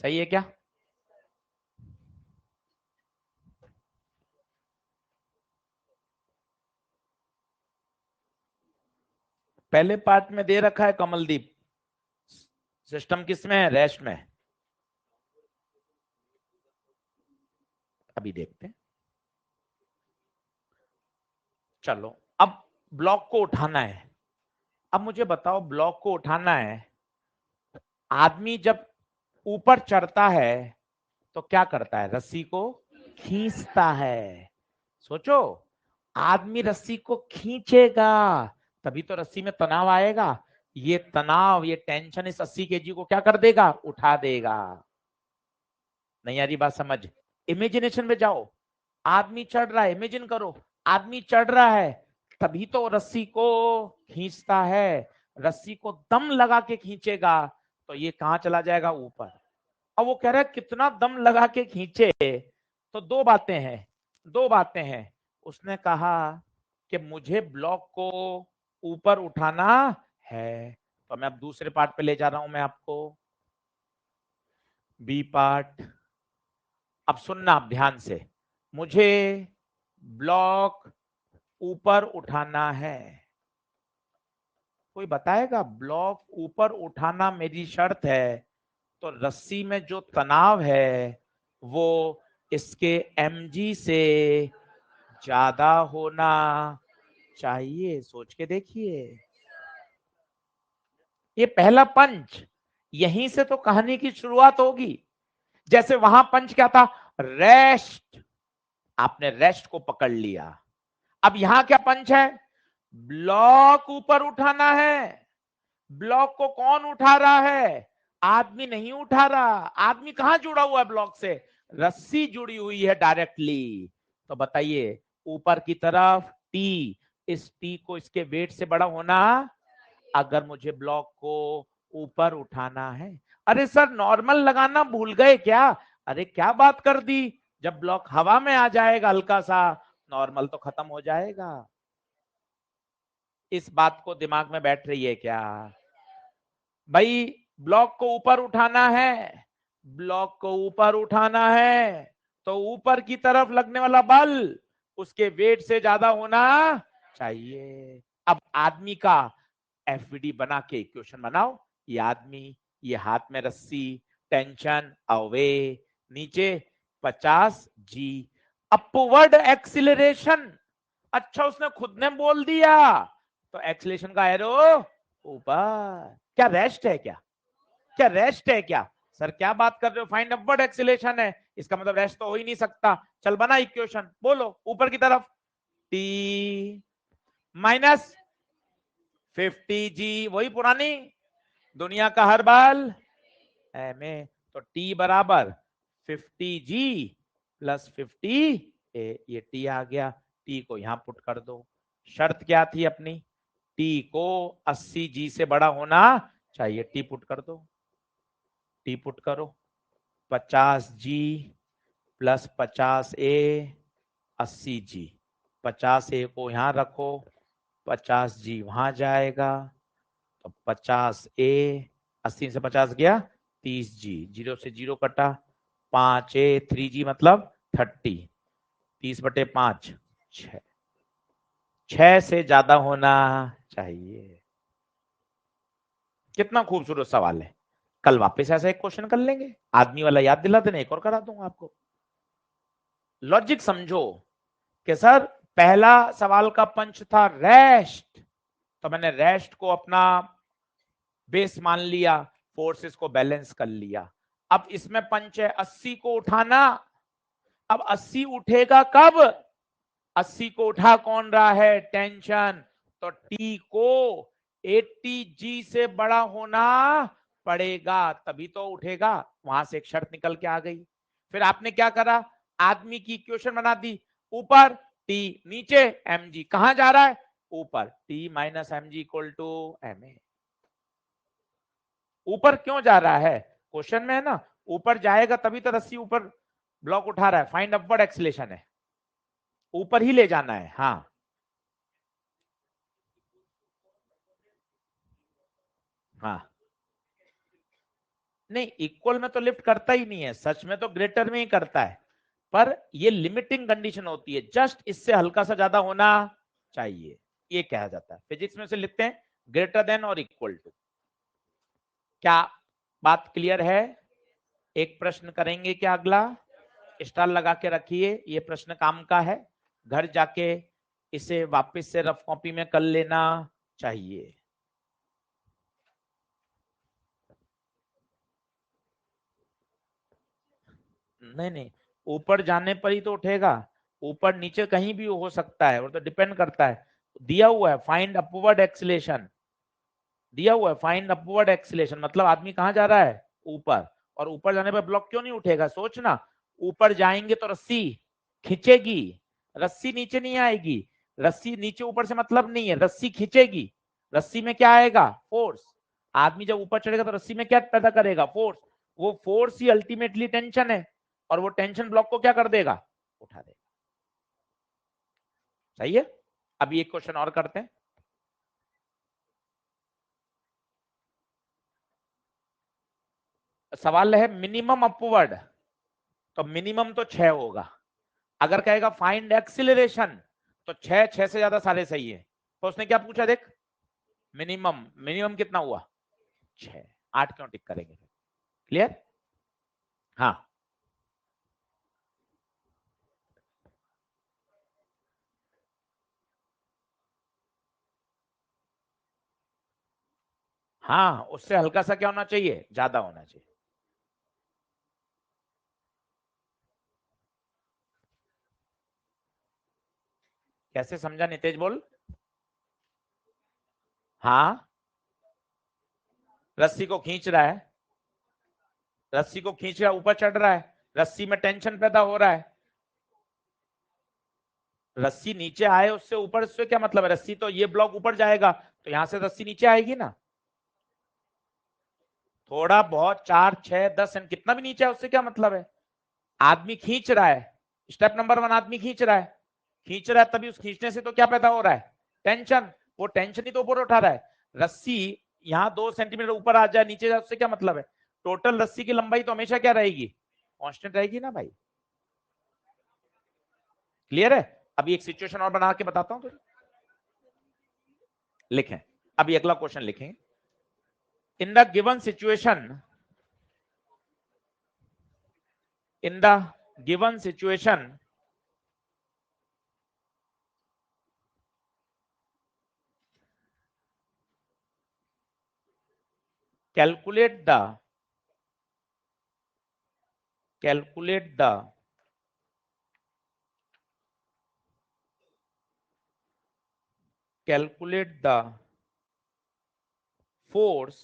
सही है क्या, पहले पार्ट में दे रखा है कमलदीप, सिस्टम किसमें है, रेस्ट में। अभी देखते हैं। चलो अब ब्लॉक को उठाना है। अब मुझे बताओ ब्लॉक को उठाना है, आदमी जब ऊपर चढ़ता है तो क्या करता है, रस्सी को खींचता है। सोचो, आदमी रस्सी को खींचेगा तभी तो रस्सी में तनाव आएगा, ये तनाव ये टेंशन इस 80 केजी को क्या कर देगा, उठा देगा। नहीं आ रही बात समझ, इमेजिनेशन में जाओ, आदमी चढ़ रहा है, इमेजिन करो आदमी चढ़ रहा है तभी तो रस्सी को खींचता है, रस्सी को दम लगा के खींचेगा तो ये कहां चला जाएगा, ऊपर। अब वो कह रहा है कितना दम लगा के खींचे, तो दो बातें हैं, दो बातें हैं। उसने कहा कि मुझे ब्लॉक को ऊपर उठाना है, तो मैं अब दूसरे पार्ट पे ले जा रहा हूं मैं आपको, बी पार्ट। अब सुनना आप ध्यान से, मुझे ब्लॉक ऊपर उठाना है। कोई बताएगा, ब्लॉक ऊपर उठाना मेरी शर्त है तो रस्सी में जो तनाव है वो इसके mg से ज्यादा होना चाहिए। सोच के देखिए, ये पहला पंच, यहीं से तो कहानी की शुरुआत होगी। जैसे वहां पंच क्या था, रेस्ट, आपने रेस्ट को पकड़ लिया। अब यहां क्या पंच है, ब्लॉक ऊपर उठाना है। ब्लॉक को कौन उठा रहा है, आदमी नहीं उठा रहा। आदमी कहां जुड़ा हुआ है ब्लॉक से, रस्सी जुड़ी हुई है डायरेक्टली। तो बताइए ऊपर की तरफ टी, इस टी को इसके वेट से बड़ा होना, अगर मुझे ब्लॉक को ऊपर उठाना है। अरे सर नॉर्मल लगाना भूल गए क्या, अरे क्या बात कर दी, जब ब्लॉक हवा में आ जाएगा हल्का सा, नॉर्मल तो खत्म हो जाएगा। इस बात को दिमाग में बैठ रही है क्या? भाई ब्लॉक को ऊपर उठाना है, ब्लॉक को ऊपर उठाना है तो ऊपर की तरफ लगने वाला बल उसके वेट से ज्यादा होना चाहिए। अब आदमी का एफवीडी बना के इक्वेशन बनाओ। ये आदमी, ये हाथ में रस्सी, टेंशन अवे, नीचे 50 जी, अपवर्ड एक्सिलरेशन। अच्छा उसने खुद ने बोल दिया, तो एक्सिलेशन का एरो ऊपर। क्या रेस्ट है क्या? क्या रेस्ट है क्या? सर क्या बात कर रहे हो, फाइंड अपवर्ड एक्सिलेशन है, इसका मतलब रेस्ट तो हो ही नहीं सकता। चल बना इक्वेशन, बोलो ऊपर की तरफ टी माइनस 50 जी, वही पुरानी दुनिया का हर बल एम ए। तो टी बराबर 50 जी प्लस 50 ए, ये टी आ गया, टी को यहां पुट कर दो। शर्त क्या थी अपनी? टी को 80 जी से बड़ा होना चाहिए, टी पुट कर दो, टी पुट करो 50 जी प्लस 50 ए 80 जी, 50 ए को यहां रखो, 50 जी वहां जाएगा, तो 50 ए 80 से 50 गया 30 जी, 0 से 0 कटा, 5 ए 3 जी मतलब 30, 30/5 6, 6 से ज्यादा होना चाहिए। कितना खूबसूरत सवाल है। कल वापस ऐसा एक क्वेश्चन कर लेंगे, आदमी वाला याद दिला देना, एक और करा दूंगा आपको। लॉजिक समझो कि सर पहला सवाल का पंच था रेस्ट, तो मैंने रेस्ट को अपना बेस मान लिया, फोर्सेस को बैलेंस कर लिया। अब इसमें पंच है 80 को उठाना। अब 80 उठेगा कब? 80 को उठा कौन रहा है? टेंशन। तो टी को 80 जी से बड़ा होना पड़ेगा तभी तो उठेगा। वहां से एक शर्त निकल के आ गई। फिर आपने क्या करा? आदमी की इक्वेशन बना दी, ऊपर टी नीचे एम जी, कहां जा रहा है? ऊपर, T minus M G equal to M A. ऊपर क्यों जा रहा है? क्वेश्चन में है ना, ऊपर जाएगा तभी तो रस्सी ऊपर ब्लॉक उठा रहा है, फाइंड अपवर्ड एक्सीलरेशन है, ऊपर ही ले जाना है। हाँ हाँ, नहीं इक्वल में तो लिफ्ट करता ही नहीं है, सच में तो ग्रेटर में ही करता है, पर ये लिमिटिंग कंडीशन होती है, जस्ट इससे हल्का सा ज्यादा होना चाहिए, ये कहा जाता है। फिजिक्स में से लिखते हैं ग्रेटर देन और इक्वल टू। क्या बात क्लियर है? एक प्रश्न करेंगे क्या अगला? स्टार लगा के रखिए, ये प्रश्न काम का है, घर जाके इसे वापस से रफ कॉपी में कर लेना चाहिए। नहीं नहीं, ऊपर जाने पर ही तो उठेगा, ऊपर नीचे कहीं भी हो सकता है, वो तो डिपेंड करता है। दिया हुआ है फाइंड अपवर्ड एक्सीलरेशन, दिया हुआ है फाइंड अपवर्ड एक्सीलरेशन, मतलब आदमी कहां जा रहा है? ऊपर। और ऊपर जाने पर ब्लॉक क्यों नहीं उठेगा? सोचना, ऊपर जाएंगे तो रस्सी खींचेगी, रस्सी नीचे नहीं आएगी, रस्सी नीचे ऊपर से मतलब नहीं है, रस्सी खींचेगी, रस्सी में क्या आएगा? फोर्स। आदमी जब ऊपर चढ़ेगा तो रस्सी में क्या पैदा करेगा? फोर्स। वो फोर्स ही अल्टीमेटली टेंशन है, और वो टेंशन ब्लॉक को क्या कर देगा? उठा देगा। सही है। अभी एक क्वेश्चन और करते हैं। सवाल है मिनिमम अपवर्ड, तो मिनिमम तो 6 होगा। अगर कहेगा फाइंड एक्सिलरेशन, तो 6 6 से ज्यादा सारे सही है। तो उसने क्या पूछा देख, मिनिमम, मिनिमम कितना हुआ? 6, 8 क्यों टिक करेंगे? क्लियर? हाँ हाँ, उससे हल्का सा क्या होना चाहिए? ज्यादा होना चाहिए। कैसे समझा नितेश, बोल। हाँ, रस्सी को खींच रहा है, रस्सी को खींच रहा है, ऊपर चढ़ रहा है, रस्सी में टेंशन पैदा हो रहा है। रस्सी नीचे आए उससे ऊपर, उससे क्या मतलब है? रस्सी तो ये ब्लॉक ऊपर जाएगा, तो यहां से रस्सी नीचे आएगी ना। थोड़ा बहुत 4 6 10 कितना भी नीचे है उससे क्या मतलब है? आदमी खींच रहा है, स्टेप नंबर 1, आदमी खींच रहा है, खींच रहा है, तभी उस खींचने से तो क्या पैदा हो रहा है? टेंशन। वो टेंशन ही तो ऊपर उठा रहा है। रस्सी यहाँ 2 सेंटीमीटर ऊपर आ जाए नीचे जाए उससे क्या मतलब है, टोटल रस्सी की लंबाई तो हमेशा क्या रहेगी, कांस्टेंट रहेगी ना भाई। क्लियर है। अभी एक सिचुएशन और बना के बताता हूं, तो लिखें। अभी अगला क्वेश्चन लिखें। In the given situation, in the given situation, calculate the force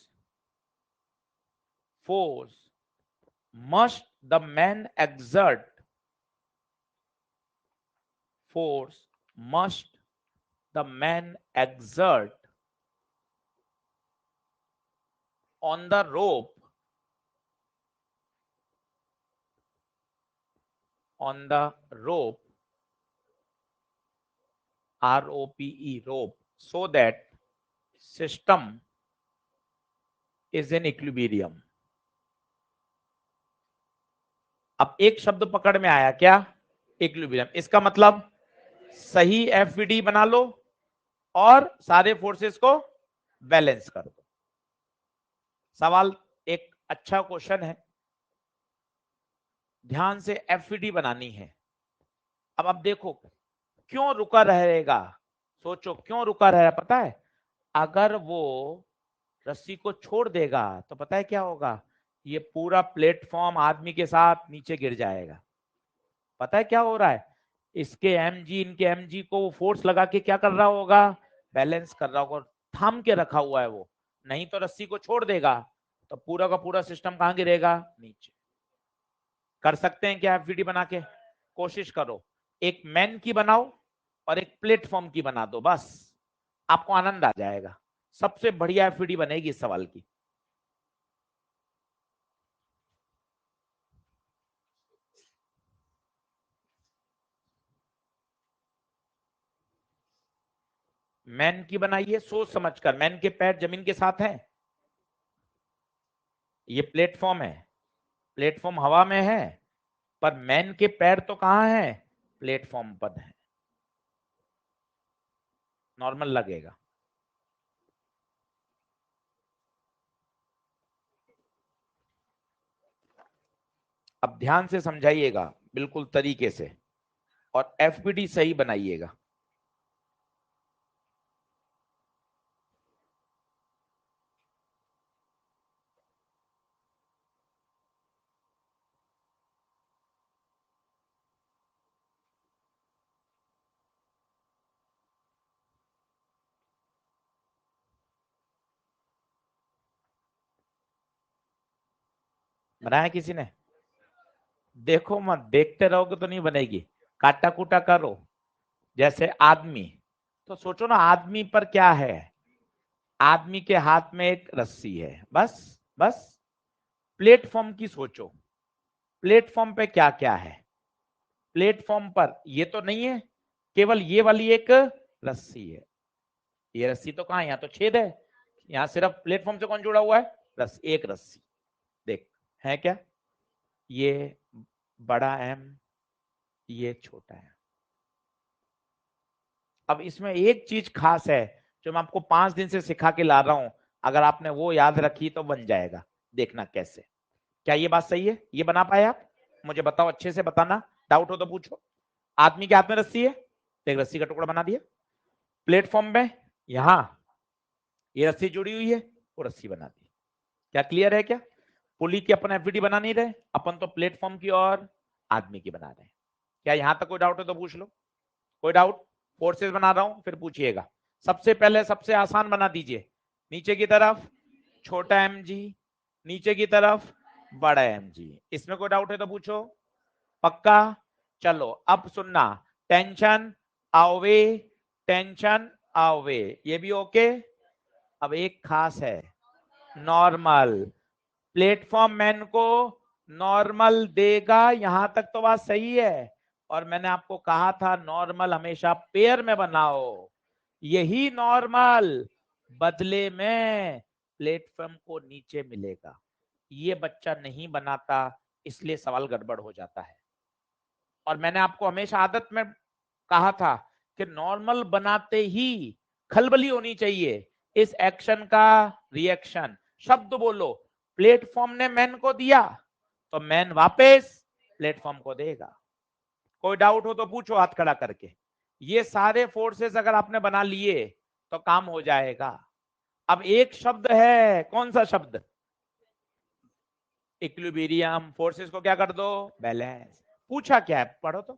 must the man exert, force must the man exert on the rope, on the rope, R-O-P-E, rope, so that system is in equilibrium. अब एक शब्द पकड़ में आया क्या, equilibrium. इसका मतलब सही एफवीडी बना लो और सारे फोर्सेस को बैलेंस कर दो। सवाल एक अच्छा क्वेश्चन है, ध्यान से एफवीडी बनानी है। अब देखो क्यों रुका रहेगा, सोचो क्यों रुका रहेगा। पता है अगर वो रस्सी को छोड़ देगा तो पता है क्या होगा, ये पूरा प्लेटफॉर्म आदमी के साथ नीचे गिर जाएगा। पता है क्या हो रहा है, इसके एमजी इनके एमजी को वो फोर्स लगा के क्या कर रहा होगा, बैलेंस कर रहा होगा, थाम के रखा हुआ है वो। नहीं तो रस्सी को छोड़ देगा तो पूरा का पूरा सिस्टम कहां गिरेगा, नीचे। कर सकते हैं क्या एफवीडी बना के, कोशिश करो। एक मैन की बनाओ और एक प्लेटफॉर्म की बना दो, बस आपको आनंद आ जाएगा। सबसे बढ़िया एफवीडी बनेगी इस सवाल की। मैन की बनाइए सोच समझकर। मैन के पैर जमीन के साथ हैं, ये प्लेटफॉर्म है, प्लेटफॉर्म हवा में है, पर मैन के पैर तो कहां है, प्लेटफॉर्म पर है। नॉर्मल लगेगा। अब ध्यान से समझाइएगा बिल्कुल तरीके से और एफपीडी सही बनाइएगा। बनाया किसी ने, देखो मत, देखते रहोगे तो नहीं बनेगी, काटा कूटा करो। जैसे आदमी, तो सोचो ना आदमी पर क्या है, आदमी के हाथ में एक रस्सी है, बस बस। प्लेटफॉर्म की सोचो, प्लेटफॉर्म पे क्या क्या है, प्लेटफॉर्म पर ये तो नहीं है, केवल ये वाली एक रस्सी है। ये रस्सी तो कहां है, यहाँ तो छेद है, यहाँ सिर्फ प्लेटफॉर्म से कौन जुड़ा हुआ है, रस्सी, एक रस्सी। देख है क्या, ये बड़ा एम, ये छोटा है। अब इसमें एक चीज खास है जो मैं आपको 5 दिन से सिखा के ला रहा हूं, अगर आपने वो याद रखी तो बन जाएगा। देखना कैसे, क्या ये बात सही है, ये बना पाए आप, मुझे बताओ, अच्छे से बताना, डाउट हो तो पूछो। आदमी के हाथ में रस्सी है, तो एक रस्सी का टुकड़ा बना दिया। प्लेटफॉर्म में यहां ये रस्सी जुड़ी हुई है, वो रस्सी बना दी। क्या क्लियर है क्या, पुली की अपन एफवीडी बना नहीं रहे, अपन तो प्लेटफॉर्म की और आदमी की बना रहे हैं। क्या यहां तक कोई डाउट है तो पूछ लो, कोई डाउट। फोर्सेस बना रहा हूं फिर पूछिएगा। सबसे पहले सबसे आसान बना दीजिए, नीचे की तरफ छोटा एम जी, नीचे की तरफ बड़ा एम जी। इसमें कोई डाउट है तो पूछो, पक्का। चलो अब सुनना, टेंशन आओवे, टेंशन आओवे, ये भी ओके। अब एक खास है, नॉर्मल, प्लेटफॉर्म मैन को नॉर्मल देगा, यहां तक तो बात सही है। और मैंने आपको कहा था नॉर्मल हमेशा पेयर में बनाओ, यही नॉर्मल बदले में प्लेटफॉर्म को नीचे मिलेगा। ये बच्चा नहीं बनाता, इसलिए सवाल गड़बड़ हो जाता है। और मैंने आपको हमेशा आदत में कहा था कि नॉर्मल बनाते ही खलबली होनी चाहिए, इस एक्शन का रिएक्शन। शब्द बोलो, प्लेटफॉर्म ने मैन को दिया तो मैन वापस प्लेटफॉर्म को देगा। कोई डाउट हो तो पूछो हाथ खड़ा करके। ये सारे फोर्सेस अगर आपने बना लिए तो काम हो जाएगा। अब एक शब्द है, कौन सा शब्द? इक्विलिब्रियम। फोर्सेस को क्या कर दो? बैलेंस। पूछा क्या है, पढ़ो तो।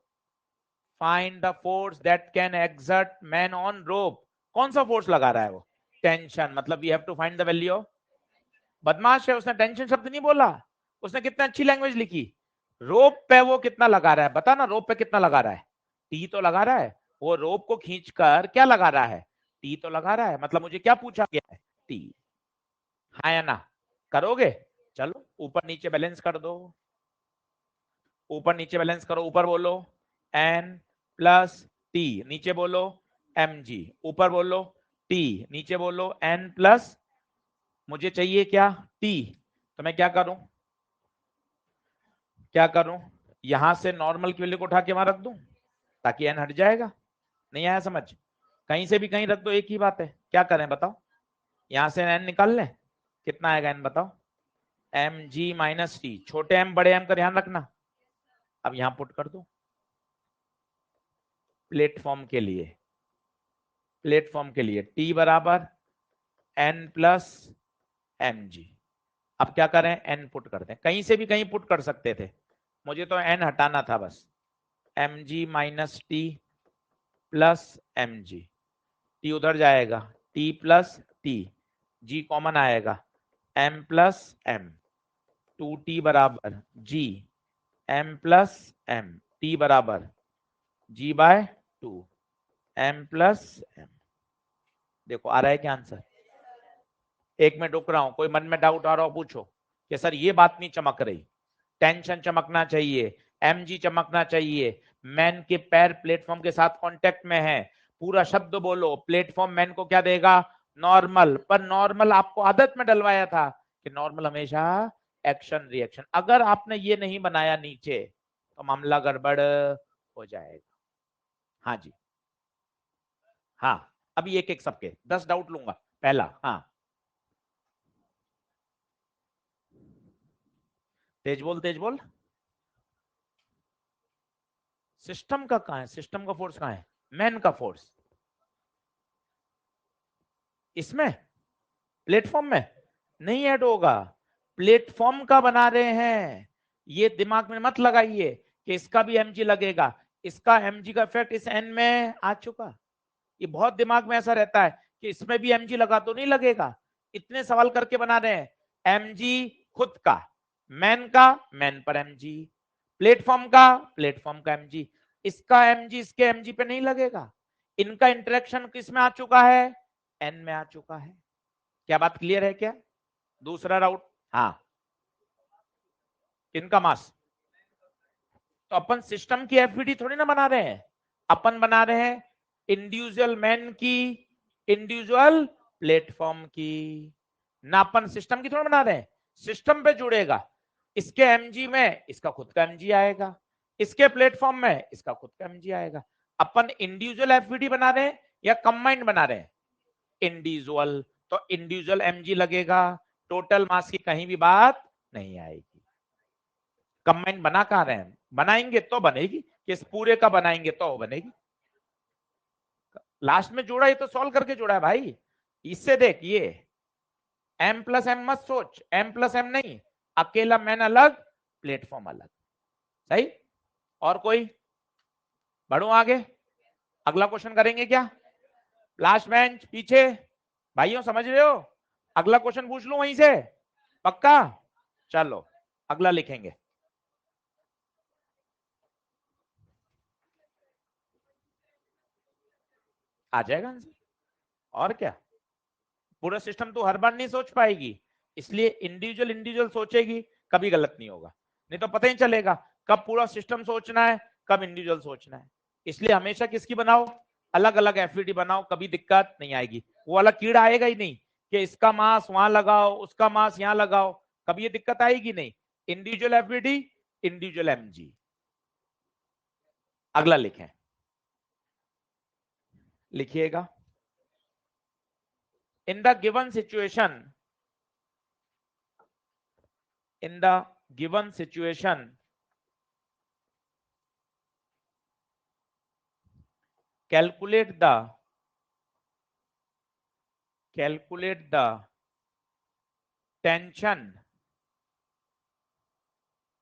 Find the force that can exert man on rope. कौन सा फोर्स लगा रहा है वो? टेंशन। मतलब we have to find the value of. बदमाश है, उसने टेंशन शब्द नहीं बोला। उसने कितना अच्छी लैंग्वेज लिखी। रोप पे वो कितना लगा रहा है, बता ना। रोप पे कितना लगा रहा है? टी तो लगा रहा है। वो रोप को खींचकर क्या लगा रहा है? टी तो लगा रहा है। मतलब मुझे क्या पूछा गया है? टी। हाँ या ना? करोगे? चलो ऊपर नीचे बैलेंस कर दो। ऊपर नीचे बैलेंस करो। ऊपर बोलो एन प्लस टी, नीचे बोलो एम जी। ऊपर बोलो टी, नीचे बोलो एन प्लस। मुझे चाहिए क्या? टी। तो मैं क्या करूं? क्या करूं? यहां से नॉर्मल की वैल्यू को उठा के वहां रख दूं ताकि एन हट जाएगा। नहीं आया समझ? कहीं से भी कहीं रख दो, एक ही बात है। क्या करें बताओ? यहां से एन निकाल लें, कितना आएगा एन बताओ? M G minus T. छोटे एम बड़े एम का ध्यान रखना। अब यहां पुट कर दो प्लेटफॉर्म के लिए। प्लेटफॉर्म के लिए टी बराबर एन प्लस एम जी। अब क्या करें? एन पुट कर दें। कहीं से भी कहीं पुट कर सकते थे, मुझे तो एन हटाना था बस। M G minus T plus M G. T उधर जाएगा, T plus T, G common आएगा, एम प्लस एम। 2t बराबर G M plus M. T बराबर G by 2 M plus M. देखो आ रहा है क्या आंसर? एक में रुक रहा हूं, कोई मन में डाउट आ रहा हो पूछो कि सर ये बात नहीं चमक रही। टेंशन चमकना चाहिए, एमजी चमकना चाहिए। मैन के पैर प्लेटफॉर्म के साथ कांटेक्ट में है। पूरा शब्द बोलो, प्लेटफॉर्म मैन को क्या देगा? नॉर्मल। पर नॉर्मल आपको आदत में डलवाया था कि नॉर्मल हमेशा एक्शन रिएक्शन। अगर आपने ये नहीं बनाया नीचे तो मामला गड़बड़ हो जाएगा। हाँ जी, हाँ। अभी एक एक सबके 10 डाउट लूंगा। पहला, हाँ तेज बोल, तेज बोल। सिस्टम का कहां है? सिस्टम का फोर्स कहां है? मैन का फोर्स इसमें प्लेटफॉर्म में नहीं ऐड होगा। प्लेटफॉर्म का बना रहे हैं। ये दिमाग में मत लगाइए कि इसका भी एमजी लगेगा। इसका एमजी का इफेक्ट इस एन में आ चुका। ये बहुत दिमाग में ऐसा रहता है कि इसमें भी एमजी लगा तो नहीं लगेगा। इतने सवाल करके बना रहे हैं। एमजी खुद का, मैन का मैन पर एमजी, प्लेटफॉर्म का प्लेटफॉर्म का एमजी। इसका एमजी इसके एमजी पे नहीं लगेगा। इनका इंटरेक्शन किस में आ चुका है? एन में आ चुका है। क्या बात क्लियर है क्या? दूसरा राउट, हाँ। किनका मास? तो अपन सिस्टम की एफबीडी थोड़ी ना बना रहे हैं, अपन बना रहे हैं इंडिविजुअल मैन की, इंडिविजुअल प्लेटफॉर्म की। ना अपन सिस्टम की थोड़ा बना रहे हैं। सिस्टम पे जुड़ेगा, इसके एमजी में इसका खुद का एमजी आएगा, इसके प्लेटफॉर्म में इसका खुद का एमजी आएगा। अपन इंडिविजुअल एफबीडी बना रहे हैं या कंबाइंड बना रहे हैं? इंडिविजुअल। तो इंडिविजुअल एमजी लगेगा, टोटल मास की कहीं भी बात नहीं आएगी। कंबाइंड बना कहां रहे हैं? बनाएंगे तो बनेगी, किस पूरे का बनाएंगे तो बनेगी। लास्ट में जोड़ा, ये तो सॉल्व करके जोड़ा है भाई। इससे देख, ये एम प्लस एम मत सोच, एम प्लस एम नहीं, अकेला मैन अलग प्लेटफॉर्म अलग। सही। और कोई? बढ़ू आगे, अगला क्वेश्चन करेंगे क्या? लास्ट बेंच पीछे, भाइयों समझ रहे हो? अगला क्वेश्चन पूछ लूं वहीं से, पक्का? चलो अगला लिखेंगे। आ जाएगा आंसर। और क्या, पूरा सिस्टम तो हर बार नहीं सोच पाएगी, इसलिए इंडिविजुअल इंडिविजुअल सोचेगी, कभी गलत नहीं होगा। नहीं तो पता ही चलेगा कब पूरा सिस्टम सोचना है, कब इंडिविजुअल सोचना है। इसलिए हमेशा किसकी बनाओ? अलग अलग एफईडी बनाओ, कभी दिक्कत नहीं आएगी। वो वाला कीड़ा आएगा ही नहीं कि इसका मास वहां लगाओ, उसका मास यहां लगाओ, कभी ये दिक्कत आएगी नहीं। Individual FED, individual MG. अगला लिखें, लिखिएगा। In the given situation, in the given situation, calculate the tension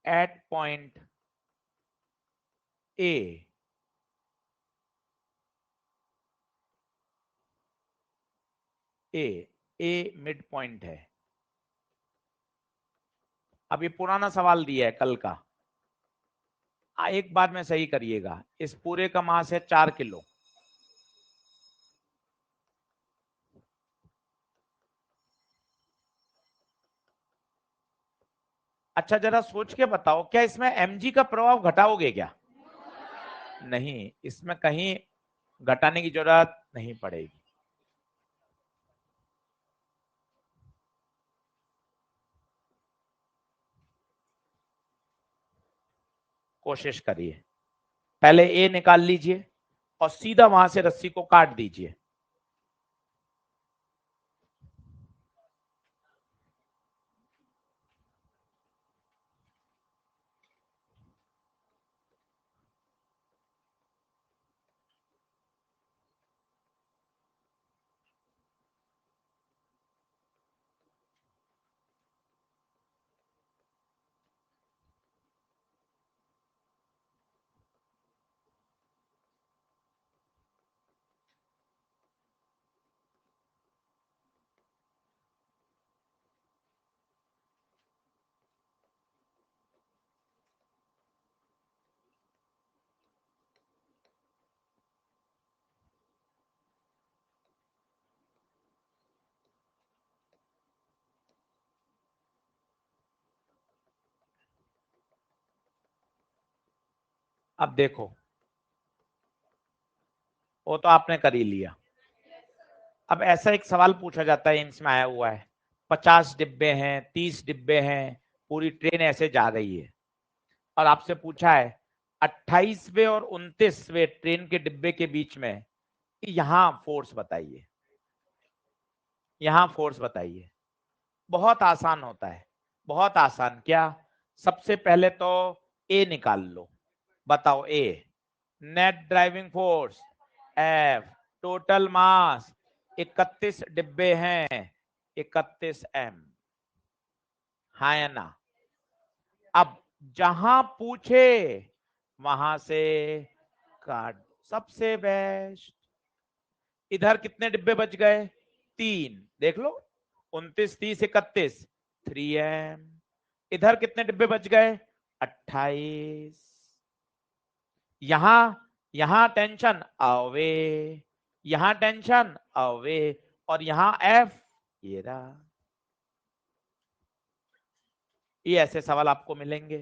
at point A mid point है। अब ये पुराना सवाल दिया है कल का, एक बार में सही करिएगा। इस पूरे का मास है 4 किलो। अच्छा जरा सोच के बताओ, क्या इसमें mg का प्रभाव घटाओगे क्या? नहीं, इसमें कहीं घटाने की जरूरत नहीं पड़ेगी। कोशिश करिए, पहले ए निकाल लीजिए और सीधा वहां से रस्सी को काट दीजिए। अब देखो, वो तो आपने कर ही लिया। अब ऐसा एक सवाल पूछा जाता है, इसमें आया हुआ है 50 डिब्बे हैं, 30 डिब्बे हैं, पूरी ट्रेन ऐसे जा रही है और आपसे पूछा है 28वें और 29वें ट्रेन के डिब्बे के बीच में यहां फोर्स बताइए, यहां फोर्स बताइए। बहुत आसान होता है, बहुत आसान। क्या? सबसे पहले तो ए निकाल लो, बताओ a. Net driving force F, total mass 31 डिब्बे हैं, 31 एम, हाँ या ना? अब जहां पूछे वहां से काट, सबसे बेस्ट। इधर कितने डिब्बे बच गए? 3, देख लो, 29, 30, 31, 3m। इधर कितने डिब्बे बच गए? 28। यहां, यहां टेंशन अवे, यहां टेंशन अवे, और यहां एफ, ये रहा। ये ऐसे सवाल आपको मिलेंगे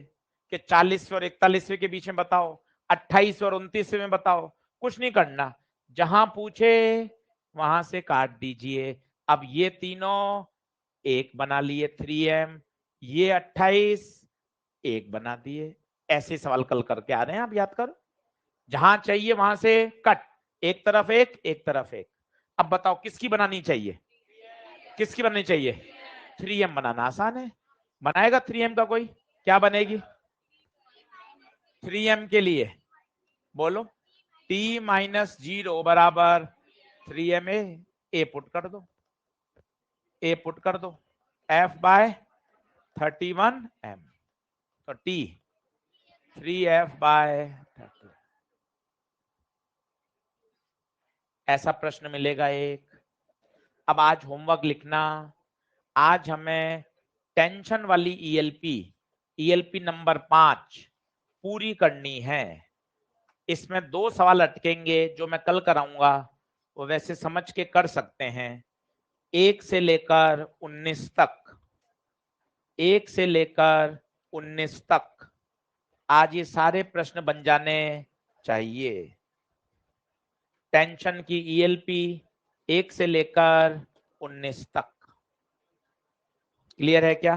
कि 40वें और 41वें के बीच में बताओ, 28वें और 29वें में बताओ। कुछ नहीं करना, जहां पूछे वहां से काट दीजिए। अब ये तीनों एक बना लिए 3m, ये 28 एक बना दिए। ऐसे सवाल कल करके आ रहे हैं, आप याद करो। जहां चाहिए वहां से कट, एक तरफ एक तरफ एक। अब बताओ किसकी बनानी चाहिए, किसकी बननी चाहिए? 3m बनाना आसान है, बनाएगा 3m का कोई? क्या बनेगी 3m के लिए? बोलो। t-0 बराबर 3m ए पुट कर दो, ए पुट कर दो, f बाय 31m, तो t 3f बाय 30। ऐसा प्रश्न मिलेगा एक। अब आज होमवर्क लिखना, आज हमें टेंशन वाली ईएलपी नंबर 5 पूरी करनी है। इसमें 2 सवाल अटकेंगे जो मैं कल कराऊंगा, वो वैसे समझ के कर सकते हैं। 1 से लेकर 19 तक, 1 से लेकर 19 तक आज ये सारे प्रश्न बन जाने चाहिए। टेंशन की ईएलपी 1 से लेकर 19 तक। क्लियर है क्या?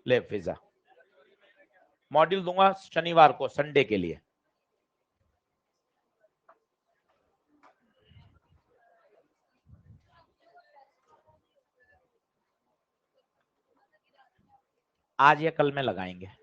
ले फिजा मॉड्यूल दूंगा शनिवार को, संडे के लिए। आज या कल में लगाएंगे।